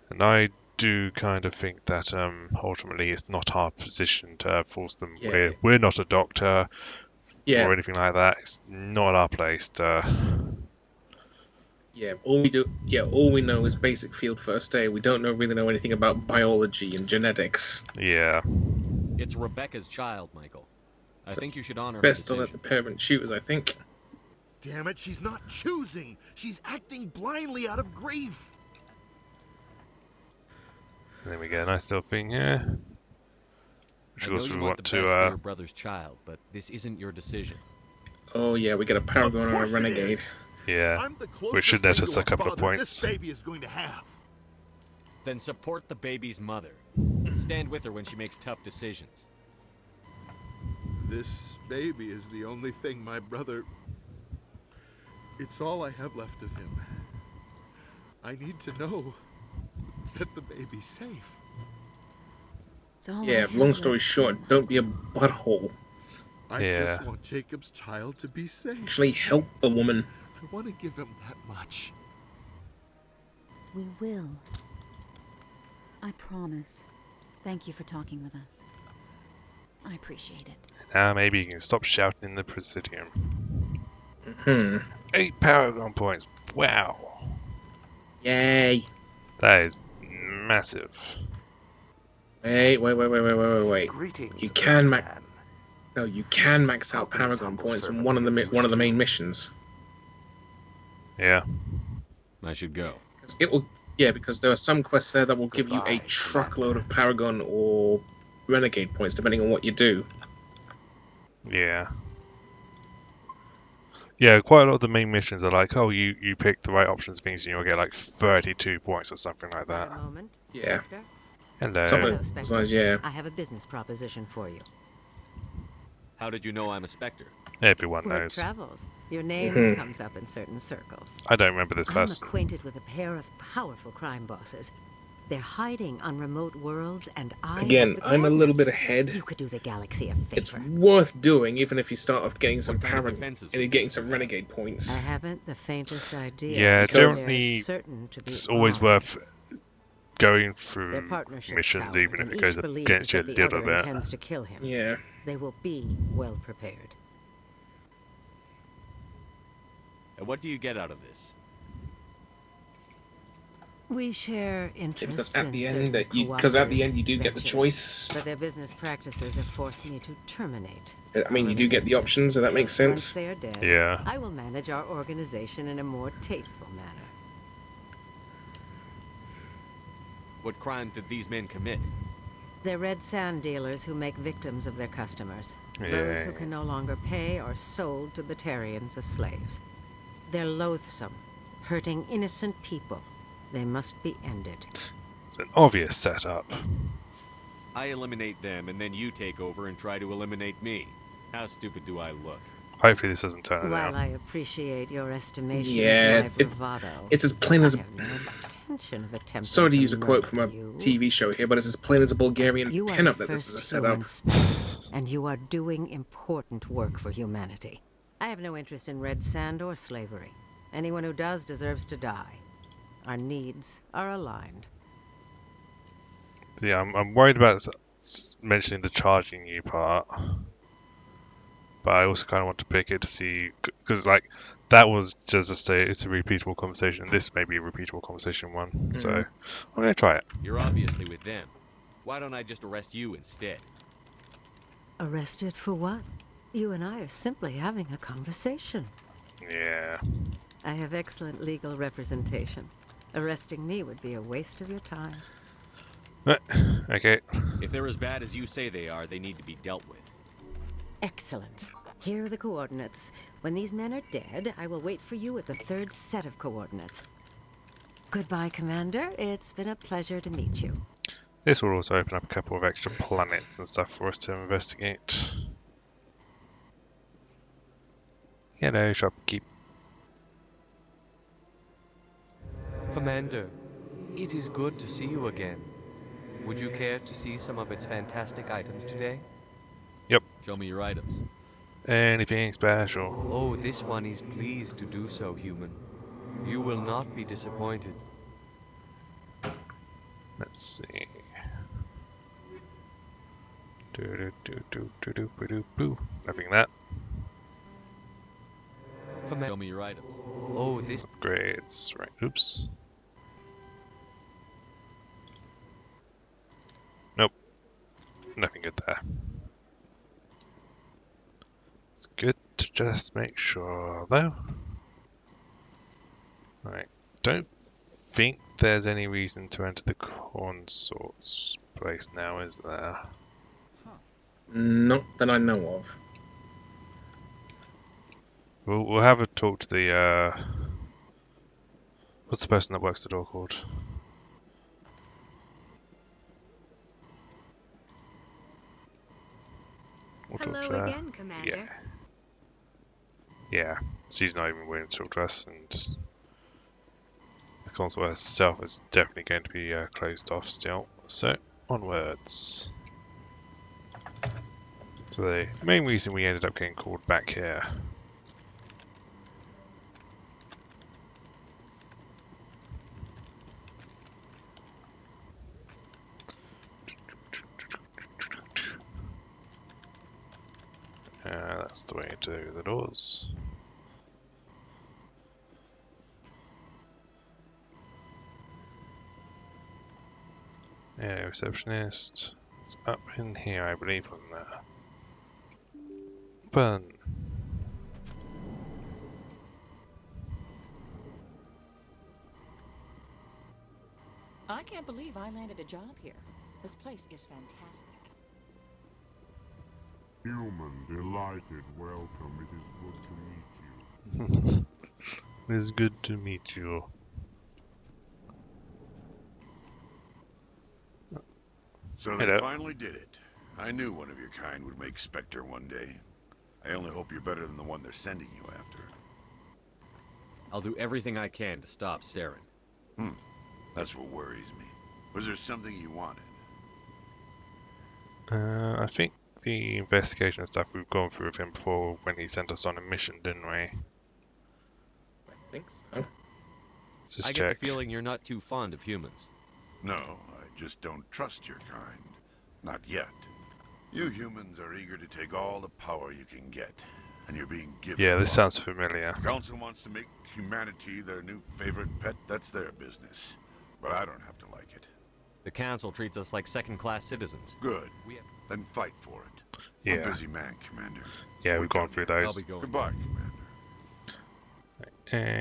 And I do kind of think that ultimately it's not our position to force them. Yeah. We're not a doctor or anything like that. It's not our place to. Yeah, all we know is basic field first aid. We don't really know anything about biology and genetics. Yeah. It's Rebecca's child, Michael. I think you should honor her Best to decision. let the parent choose, I think. Damn it, she's not choosing. She's acting blindly out of grief. There we go. Nice little thing here. I know you want the best for your brother's child, but this isn't your decision. Oh yeah, we got a Paragon and a Renegade. Yeah, we should net us a couple of points. This baby is going to have. Then support the baby's mother. Stand with her when she makes tough decisions. This baby is the only thing my brother... It's all I have left of him. I need to know that the baby's safe. Yeah, long story short, don't be a butthole. I just want Jacob's child to be safe. Actually help the woman. I want to give him that much. We will. I promise. Thank you for talking with us. I appreciate it. Now maybe you can stop shouting in the Presidium. 8 Paragon points. Wow. Yay. That is massive. Wait. You can max out Paragon points on one of the main missions. Yeah. I should go. Because there are some quests there that will give you a truckload of Paragon or Renegade points, depending on what you do. Yeah. Yeah, quite a lot of the main missions are like, oh, you pick the right options, means you'll get like 32 points or something like that. Yeah. Hello. Hello, Spectre. Yeah. I have a business proposition for you. How did you know I'm a Spectre? Everyone Word knows. travels. Your name comes up in certain circles. I don't remember this person. I'm acquainted with a pair of powerful crime bosses. They're hiding on remote worlds, and Again, I'm a little bit ahead. You could do the galaxy a favor. It's worth doing, even if you start off getting some Paragon and getting some Renegade points. I haven't the faintest idea. Yeah, generally, certain to be it's always worth going through partnership missions, soured, even if and it each goes believes against you a that the little other bit. intends to kill him. Yeah. They will be well prepared. And what do you get out of this? We share interests. Because at the end, you do get the choice. But their business practices have forced me to terminate. I mean, you do get the options, so that makes sense. Once they are dead, yeah. I will manage our organization in a more tasteful manner. What crimes did these men commit? They're red sand dealers who make victims of their customers. Those who can no longer pay are sold to Batarians as slaves. They're loathsome, hurting innocent people. They must be ended. It's an obvious setup. I eliminate them, and then you take over and try to eliminate me. How stupid do I look? Hopefully this doesn't turn it While out. I appreciate your estimation Yeah, of my bravado, it's as plain as a... intention of attempting Sorry to use a quote from a TV show here, but it's as plain as a Bulgarian You are pinup the that this is a first setup. human Spectre, and you are doing important work for humanity. I have no interest in red sand or slavery. Anyone who does deserves to die. Our needs are aligned. Yeah, I'm worried about mentioning the charging you part. but I also kind of want to pick it to see, because like that was just to say it's a repeatable conversation. This may be a repeatable conversation one, so I'm gonna try it. You're obviously with them. Why don't I just arrest you instead? Arrested for what? You and I are simply having a conversation. Yeah. I have excellent legal representation. Arresting me would be a waste of your time. Okay. If they're as bad as you say they are, they need to be dealt with. Excellent. Here are the coordinates. When these men are dead, I will wait for you at the third set of coordinates. Goodbye, Commander. It's been a pleasure to meet you. This will also open up a couple of extra planets and stuff for us to investigate. Hello, shopkeep. Commander, it is good to see you again. Would you care to see some of its fantastic items today? Yep. Show me your items. Anything special? Oh, this one is pleased to do so, human. You will not be disappointed. Let's see. Nothing that. Show me your items. Oh, this upgrades. Right. Oops. Nope. Nothing good there. It's good to just make sure, though. Right. Don't think there's any reason to enter the consort's place now, is there? Not that I know of. We'll have a talk to the what's the person that works the door called? Hello again, Commander. Yeah. She's not even willing to talk to us, and the console itself is definitely going to be closed off still. So, onwards. So the main reason we ended up getting called back here. That's the way to the doors. Yeah, receptionist. It's up in here, I believe, on there. Open. I can't believe I landed a job here. This place is fantastic. Human, delighted, welcome. It is good to meet you. It's good to meet you. So they finally did it. I knew one of your kind would make Spectre one day. I only hope you're better than the one they're sending you after. I'll do everything I can to stop Saren. That's what worries me. Was there something you wanted? I think the investigation stuff we've gone through with him before when he sent us on a mission, didn't we? I think so. Just I get the feeling you're not too fond of humans. No, I just don't trust your kind. Not yet. You humans are eager to take all the power you can get, and you're being given. Yeah, this sounds familiar. If the Council wants to make humanity their new favorite pet, that's their business. But I don't have to like it. The Council treats us like second-class citizens. Good. Then fight for it. Yeah. I'm a busy man, Commander. Yeah, we've gone through those. I'll be going. Goodbye, Commander.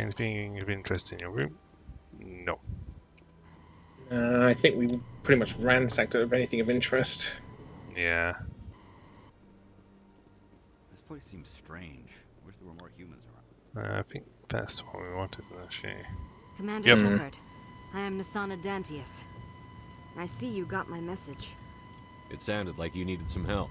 Anything of interest in your room? No. I think we pretty much ransacked it of anything of interest. Yeah. This place seems strange. I wish there were more humans around. I think that's what we wanted, actually. Commander Shepard, I am Nasana Dantius. I see you got my message. It sounded like you needed some help.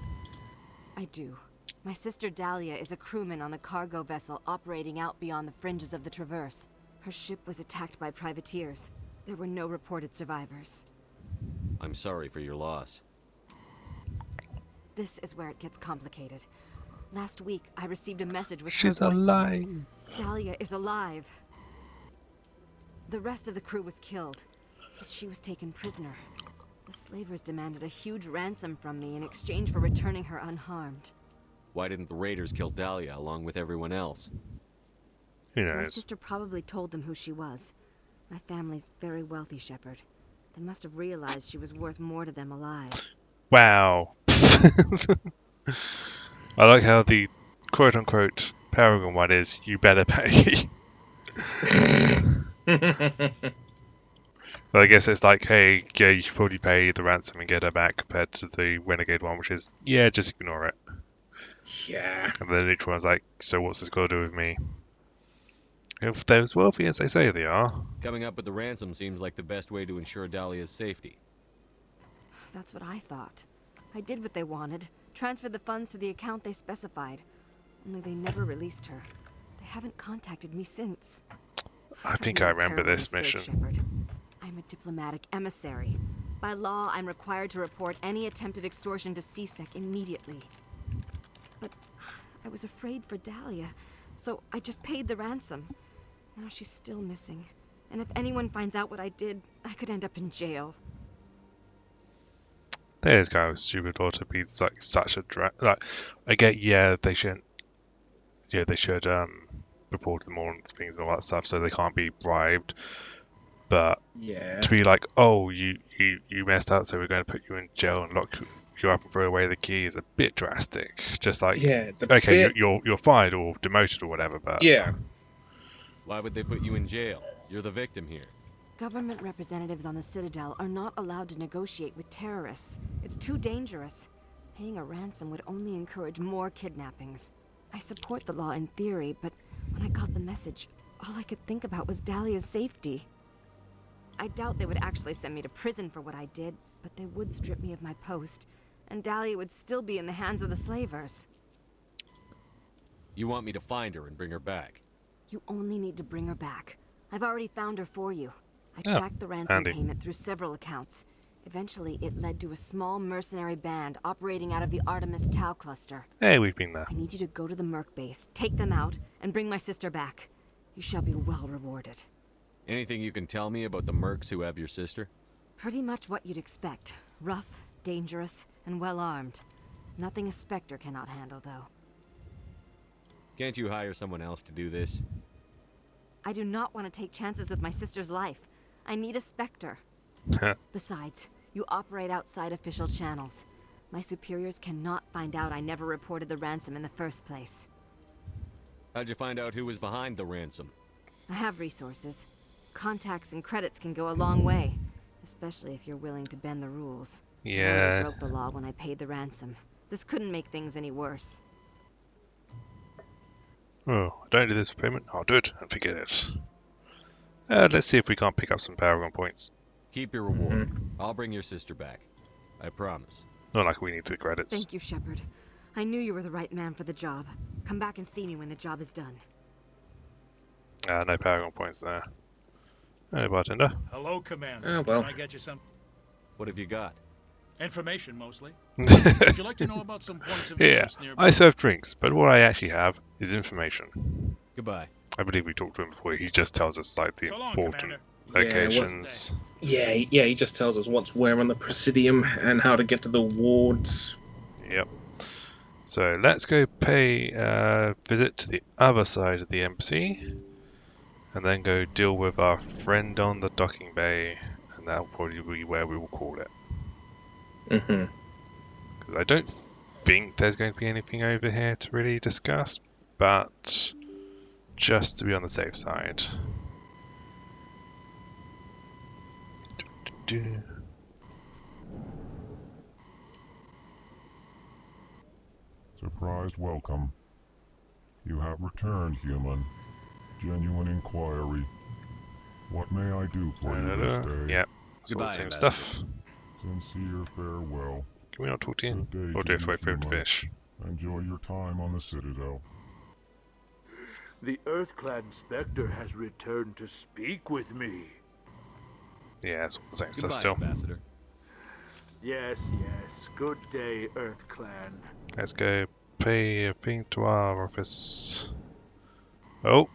I do. My sister Dahlia is a crewman on the cargo vessel operating out beyond the fringes of the Traverse. Her ship was attacked by privateers. There were no reported survivors. I'm sorry for your loss. This is where it gets complicated. Last week, I received a message with She's her voice alive. on it. Dahlia is alive. The rest of the crew was killed, but she was taken prisoner. The slavers demanded a huge ransom from me in exchange for returning her unharmed. Why didn't the raiders kill Dahlia along with everyone else? Who My knows? sister probably told them who she was. My family's very wealthy, Shepard. They must have realized she was worth more to them alive. Wow. I like how the quote-unquote Paragon one is, you better pay. But I guess it's like, hey, yeah, you should probably pay the ransom and get her back, compared to the Renegade one, which is, yeah, just ignore it. Yeah. And the neutral one's like, so what's this got to do with me? If they're as wealthy as they say they are. Coming up with the ransom seems like the best way to ensure Dahlia's safety. That's what I thought. I did what they wanted. Transferred the funds to the account they specified. Only they never released her. They haven't contacted me since. I think I remember this mission. Shepard. I'm a diplomatic emissary. By law, I'm required to report any attempted extortion to CSEC immediately. But I was afraid for Dahlia, so I just paid the ransom. Now she's still missing. And if anyone finds out what I did, I could end up in jail. There's kind of stupid law to be like such a like. I get, yeah, they shouldn't. Yeah, they should report them all and things and all that stuff, so they can't be bribed. But yeah, to be like, oh, you messed up, so we're going to put you in jail and lock you up and throw away the key is a bit drastic. Just like, yeah, it's a okay, bit... you're fired or demoted or whatever, but yeah. Why would they put you in jail? You're the victim here. Government representatives on the Citadel are not allowed to negotiate with terrorists. It's too dangerous. Paying a ransom would only encourage more kidnappings. I support the law in theory, but when I got the message, all I could think about was Dahlia's safety. I doubt they would actually send me to prison for what I did, but they would strip me of my post, and Dahlia would still be in the hands of the slavers. You want me to find her and bring her back? You only need to bring her back. I've already found her for you. I tracked the ransom payment through several accounts. Eventually, it led to a small mercenary band operating out of the Artemis Tau cluster. Hey, we've been there. I need you to go to the Merc base, take them out, and bring my sister back. You shall be well rewarded. Anything you can tell me about the mercs who have your sister? Pretty much what you'd expect. Rough, dangerous, and well-armed. Nothing a Spectre cannot handle, though. Can't you hire someone else to do this? I do not want to take chances with my sister's life. I need a Spectre. Besides, you operate outside official channels. My superiors cannot find out I never reported the ransom in the first place. How'd you find out who was behind the ransom? I have resources. Contacts and credits can go a long way, especially if you're willing to bend the rules. Yeah. I already broke the law when I paid the ransom. This couldn't make things any worse. Oh, I don't do this for payment. I'll do it and forget it. Let's see if we can't pick up some Paragon points. Keep your reward. I'll bring your sister back. I promise. Not like we need the credits. Thank you, Shepard. I knew you were the right man for the job. Come back and see me when the job is done. No Paragon points there. Hey, bartender. Hello, Commander. Oh, well. Can I get you some What have you got? information, mostly? Would you like to know about some points of interest nearby? I serve drinks, but what I actually have is information. Goodbye. I believe we talked to him before. He just tells us like the So long, important Commander. locations. Yeah, he just tells us what's where on the Presidium and how to get to the wards. Yep. So let's go pay a visit to the other side of the embassy, and then go deal with our friend on the docking bay, and that'll probably be where we will call it. Mm-hmm. Because I don't think there's going to be anything over here to really discuss, but just to be on the safe side. Surprised welcome. You have returned, human. Genuine inquiry. What may I do for you this day? Yep, it's all the same stuff. Sincere farewell. Can we not talk to you? Good day Or do we have to to wait for him to human. finish? Enjoy your time on the Citadel. The Earth-clad Spectre has returned to speak with me. Yeah, it's all the same stuff Goodbye, still. Ambassador. Yes. Good day, Earth-clan. Let's go pay a thing to our office. Oh,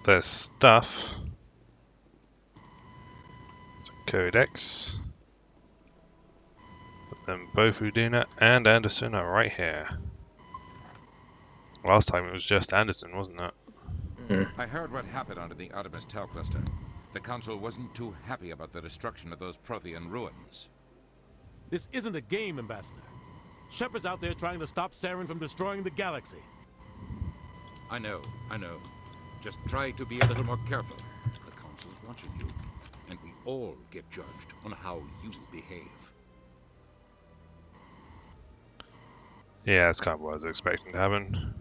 there's stuff. It's a codex. Put them both Udina and Anderson are right here. Last time it was just Anderson, wasn't it? I heard what happened under the Artemis Tau cluster. The Council wasn't too happy about the destruction of those Prothean ruins. This isn't a game, Ambassador. Shepard's out there trying to stop Saren from destroying the galaxy. I know. Just try to be a little more careful. The Council's watching you, and we all get judged on how you behave. Yeah, that's kind of what I was expecting to happen.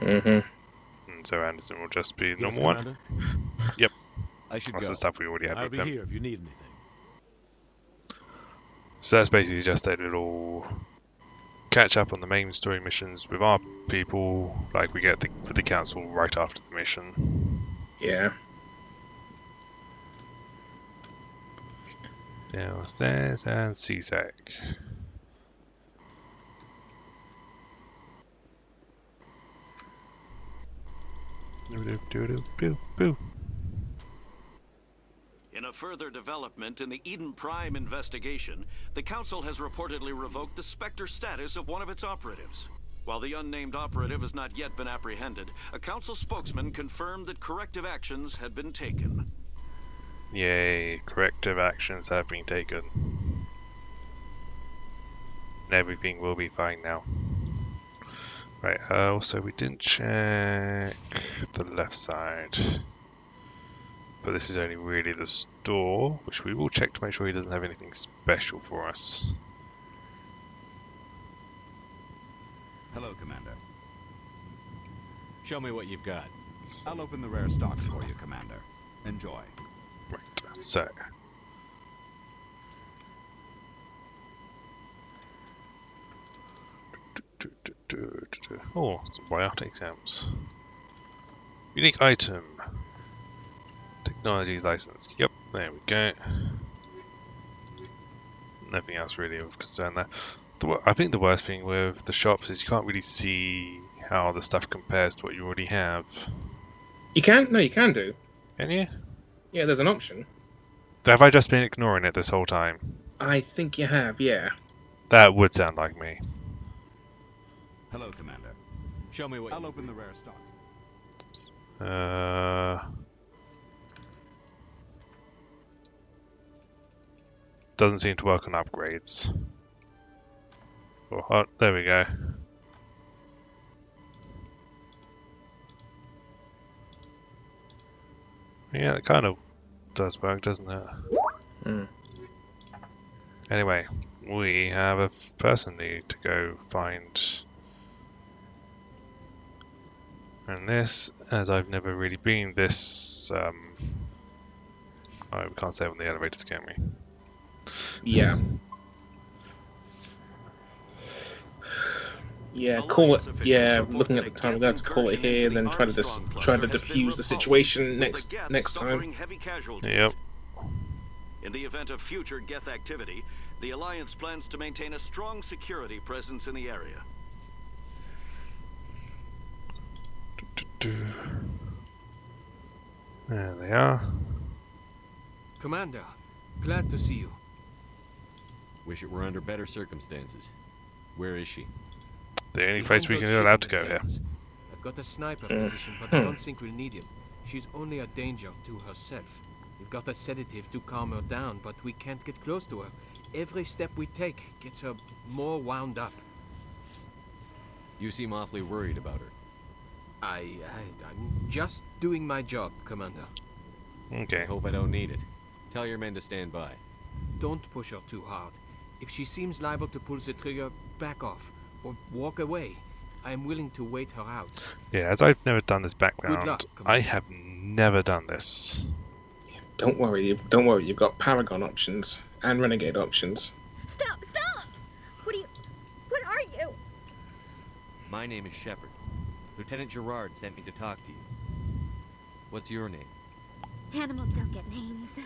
And so Anderson will just be the normal one. Yep. That's the stuff we already had with him. I'll be here if you need anything. So that's basically just a little catch up on the main story missions with our people, like we get with the Council right after the mission. Yeah. Downstairs and CSEC. In a further development in the Eden Prime investigation, the Council has reportedly revoked the Spectre status of one of its operatives. While the unnamed operative has not yet been apprehended, a Council spokesman confirmed that corrective actions had been taken. Yay, corrective actions have been taken. And everything will be fine now. Right, also we didn't check the left side. But this is only really the store, which we will check to make sure he doesn't have anything special for us. Hello, Commander. Show me what you've got. I'll open the rare stocks for you, Commander. Enjoy. Right, so. Oh, some biotic exams. Unique item. Technologies license. Yep, there we go. Nothing else really of concern there. I think the worst thing with the shops is you can't really see how the stuff compares to what you already have. You can? No, you can do. Can you? Yeah, there's an option. Have I just been ignoring it this whole time? I think you have, yeah. That would sound like me. Hello, Commander. Show me what. I'll open the rare stocks. Doesn't seem to work on upgrades. Oh, there we go. Yeah, it kind of does work, doesn't it? Anyway, we have a person need to go find. And this, as I've never really been this, oh, we can't stay on the elevators, can we? Yeah. Yeah, call it. Yeah, looking at the time, we're going to call it here, then try to defuse the situation next time. Yep. In the event of future Geth activity, the Alliance plans to maintain a strong security presence in the area. There they are. Commander, glad to see you. Wish it were under better circumstances. Where is she? The only place we can be allowed to go here. I've got a sniper position, but I don't think we'll need him. She's only a danger to herself. We've got a sedative to calm her down, but we can't get close to her. Every step we take gets her more wound up. You seem awfully worried about her. I'm just doing my job, Commander. Okay. I hope I don't need it. Tell your men to stand by. Don't push her too hard. If she seems liable to pull the trigger, back off or walk away. I am willing to wait her out. Yeah, as I've never done this background, luck, I have never done this. Don't worry, you've got Paragon options and Renegade options. Stop! What are you? My name is Shepard. Lieutenant Gerard sent me to talk to you. What's your name? Animals don't get names.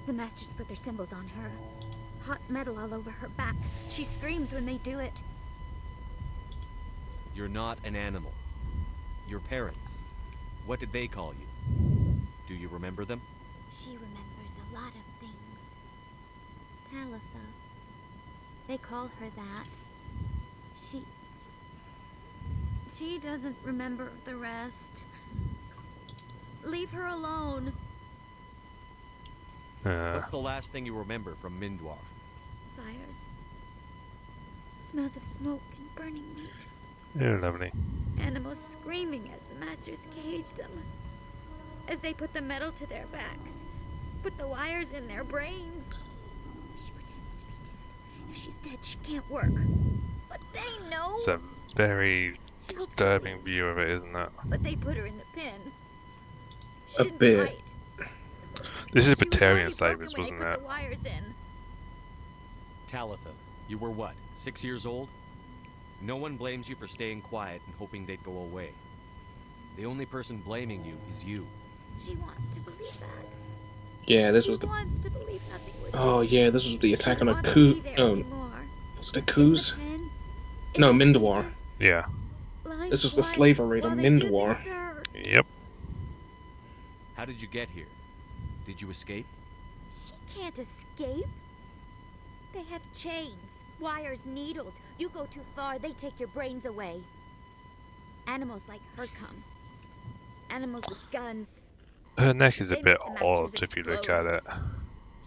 The Masters put their symbols on her. Hot metal all over her back. She screams when they do it. You're not an animal. Your parents. What did they call you? Do you remember them? She remembers a lot of things. Talitha. They call her that. She doesn't remember the rest. Leave her alone. What's the last thing you remember from Mindwar? Fires. Smells of smoke and burning meat. Oh, lovely. Animals screaming as the masters cage them. As they put the metal to their backs. Put the wires in their brains. She pretends to be dead. If she's dead, she can't work. But they know. It's a very disturbing view of it, isn't it? But they put her in the pen. She A didn't bit. fight. This is She was Batarian already slavers, broken when wasn't they it? put the wires in. Talitha, you were what, 6 years old? No one blames you for staying quiet and hoping they'd go away. The only person blaming you is you. She wants to believe that. Yeah, this was the. Wants to believe nothing would Oh change. yeah, this was the attack on a Wants to coup. be there No, anymore. was it a coups? Pen, No, Mindwar. Yeah. lying This was the quiet slave raid while on they do Mindwar. things to her. Yep. How did you get here? Did you escape? She can't escape. They have chains, wires, needles. You go too far, they take your brains away. Animals like her come. Animals with guns. Her neck is a They bit make the odd masters if you look explode. at it.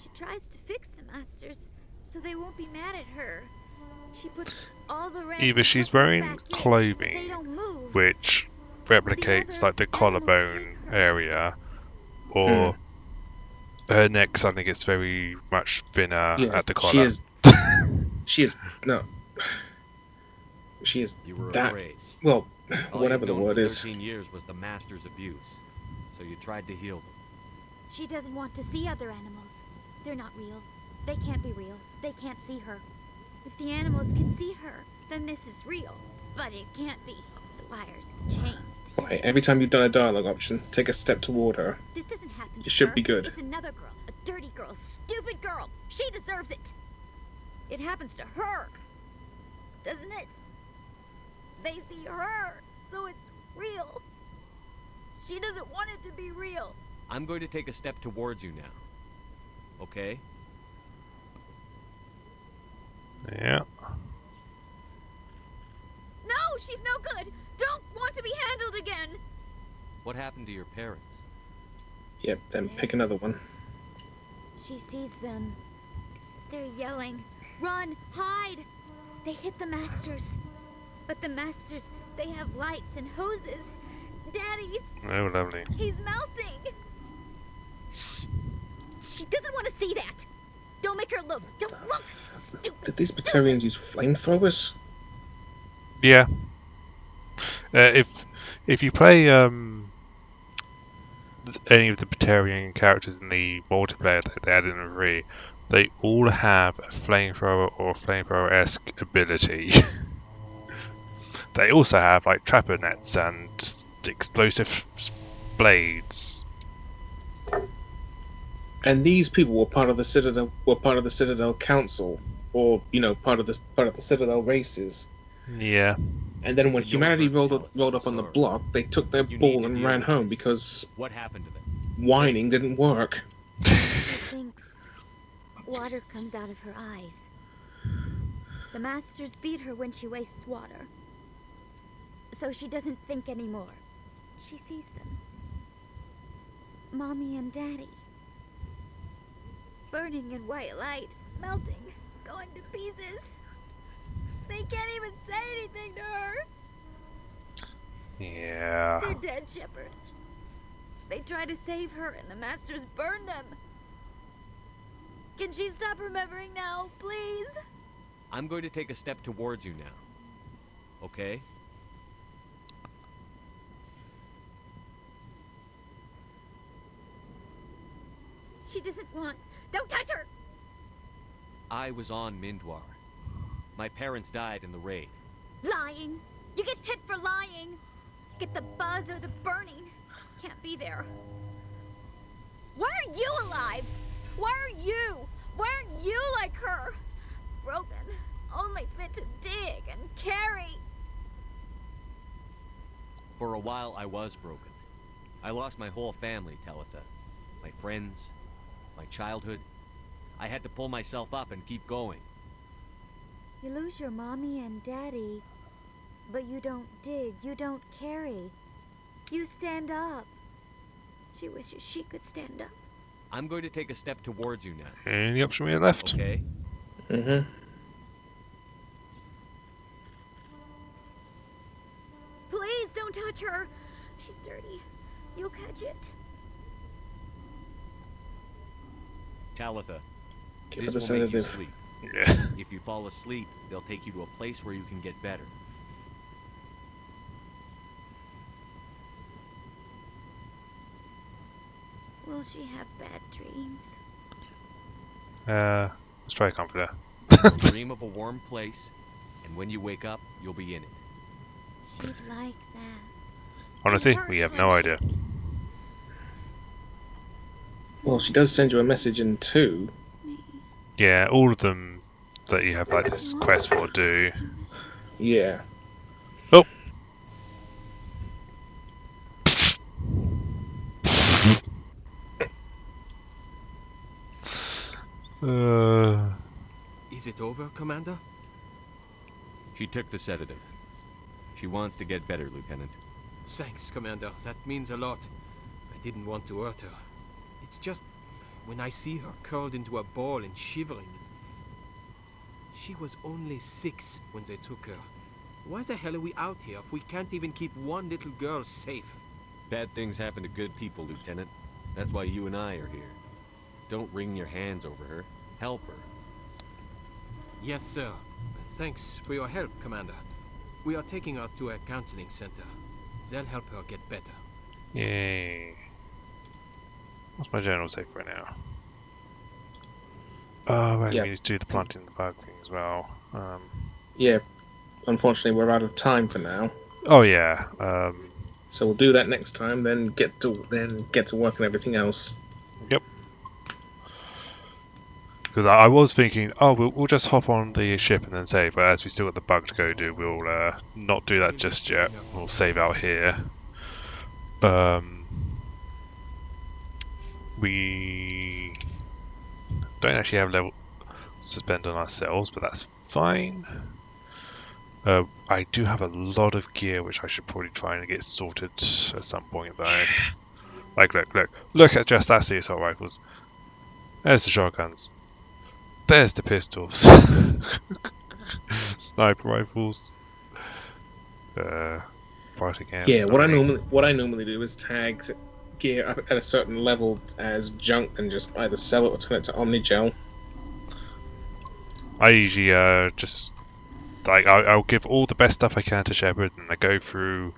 She tries to fix the masters so they won't be mad at her. She puts all the reds Either and she's purples wearing back in, but they clothing don't move. which replicates like the collarbone area, or her neck suddenly gets very much thinner Yeah, at the collar. she is. She is no. She is You were that. afraid. Well, All whatever you'd the known word for is. 13 years was the master's abuse, so you tried to heal them. She doesn't want to see other animals. They're not real. They can't be real. They can't see her. If the animals can see her, then this is real. But it can't be. The wires, the chains, the Okay, every time you've done a dialogue option, take a step toward her. This doesn't happen to It should her. be good. It's another girl. A dirty girl. Stupid girl. She deserves it. It happens to her. Doesn't it? They see her, so it's real. She doesn't want it to be real. I'm going to take a step towards you now. Okay? Yeah. No, she's no good. Don't want to be handled again. What happened to your parents? Yep, then pick another one. She sees them. They're yelling, run, hide. They hit the masters. But the masters, they have lights and hoses. Daddy's, Oh, lovely. he's melting. Shh. She doesn't want to see that. Don't make her look. Don't look. Stupid. Did these Batarians use flamethrowers? Yeah. If you play any of the Batarian characters in the multiplayer that they added in 3, they all have a flamethrower or flamethrower-esque ability. They also have like trapper nets and explosive blades. And these people were part of the Citadel. Were part of the Citadel Council, or part of the Citadel races. Yeah. And then when humanity rolled up on the block, they took their ball and ran home because What happened to them? whining didn't work. She thinks water comes out of her eyes. The masters beat her when she wastes water. So she doesn't think anymore. She sees them. Mommy and Daddy. Burning in white light, melting, going to pieces. They can't even say anything to her. Yeah. They're dead, Shepard. They try to save her and the masters burn them. Can she stop remembering now, please? I'm going to take a step towards you now. Okay? She doesn't want... Don't touch her! I was on Mindwar. My parents died in the raid. Lying. You get hit for lying. Get the buzz or the burning. Can't be there. Why are you alive? Why are you? Why aren't you like her? Broken. Only fit to dig and carry. For a while, I was broken. I lost my whole family, Talitha. My friends, my childhood. I had to pull myself up and keep going. You lose your mommy and daddy. But you don't dig, you don't carry. You stand up. She wishes she could stand up. I'm going to take a step towards you now. Any option we left? Okay? Mm-hmm. Please don't touch her. She's dirty. You'll catch it. Talitha, Give this her the will make you sedative. sleep. Yeah. If you fall asleep, they'll take you to a place where you can get better. Will she have bad dreams? Let's try comforter. Dream of a warm place, and when you wake up, you'll be in it. She'd like that. Honestly, we have no idea. Well, she does send you a message in 2. Yeah, all of them that you have like this quest for do. Yeah. Oh. Is it over, Commander? She took the sedative. She wants to get better, Lieutenant. Thanks, Commander. That means a lot. I didn't want to hurt her. It's just when I see her curled into a ball and shivering. She was only 6 when they took her. Why the hell are we out here if we can't even keep one little girl safe? Bad things happen to good people, Lieutenant. That's why you and I are here. Don't wring your hands over her. Help her. Yes, sir. Thanks for your help, Commander. We are taking her to a counseling center. They'll help her get better. Yay. What's my journal say for now? Oh, wait, Yep. we need to do the planting the bug thing as well. Yeah. Unfortunately, we're out of time for now. Oh yeah. So we'll do that next time. Then get to work on everything else. Yep. Because I was thinking, oh, we'll just hop on the ship and then save. But as we still got the bug to go do, we'll not do that just yet. We'll save out here. We don't actually have level suspend on ourselves, but that's fine. I do have a lot of gear which I should probably try and get sorted at some point though. Like look at just that assault rifles. There's the shotguns. There's the pistols. Sniper rifles. Fighting ants. Yeah, what I normally do is tag gear up at a certain level as junk and just either sell it or turn it to Omnigel. I usually just like I'll give all the best stuff I can to Shepard, and I go through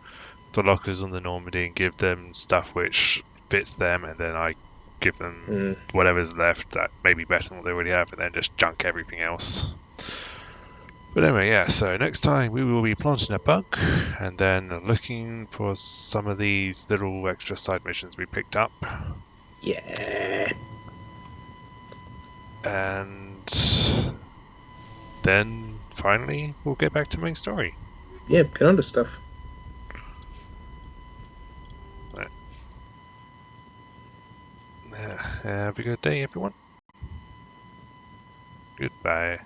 the lockers on the Normandy and give them stuff which fits them, and then I give them whatever's left that may be better than what they already have, and then just junk everything else. But anyway, yeah, so next time we will be planting a bug and then looking for some of these little extra side missions we picked up. Yeah. And then finally we'll get back to main story. Yeah, get on to stuff. Right. Have a good day, everyone. Goodbye.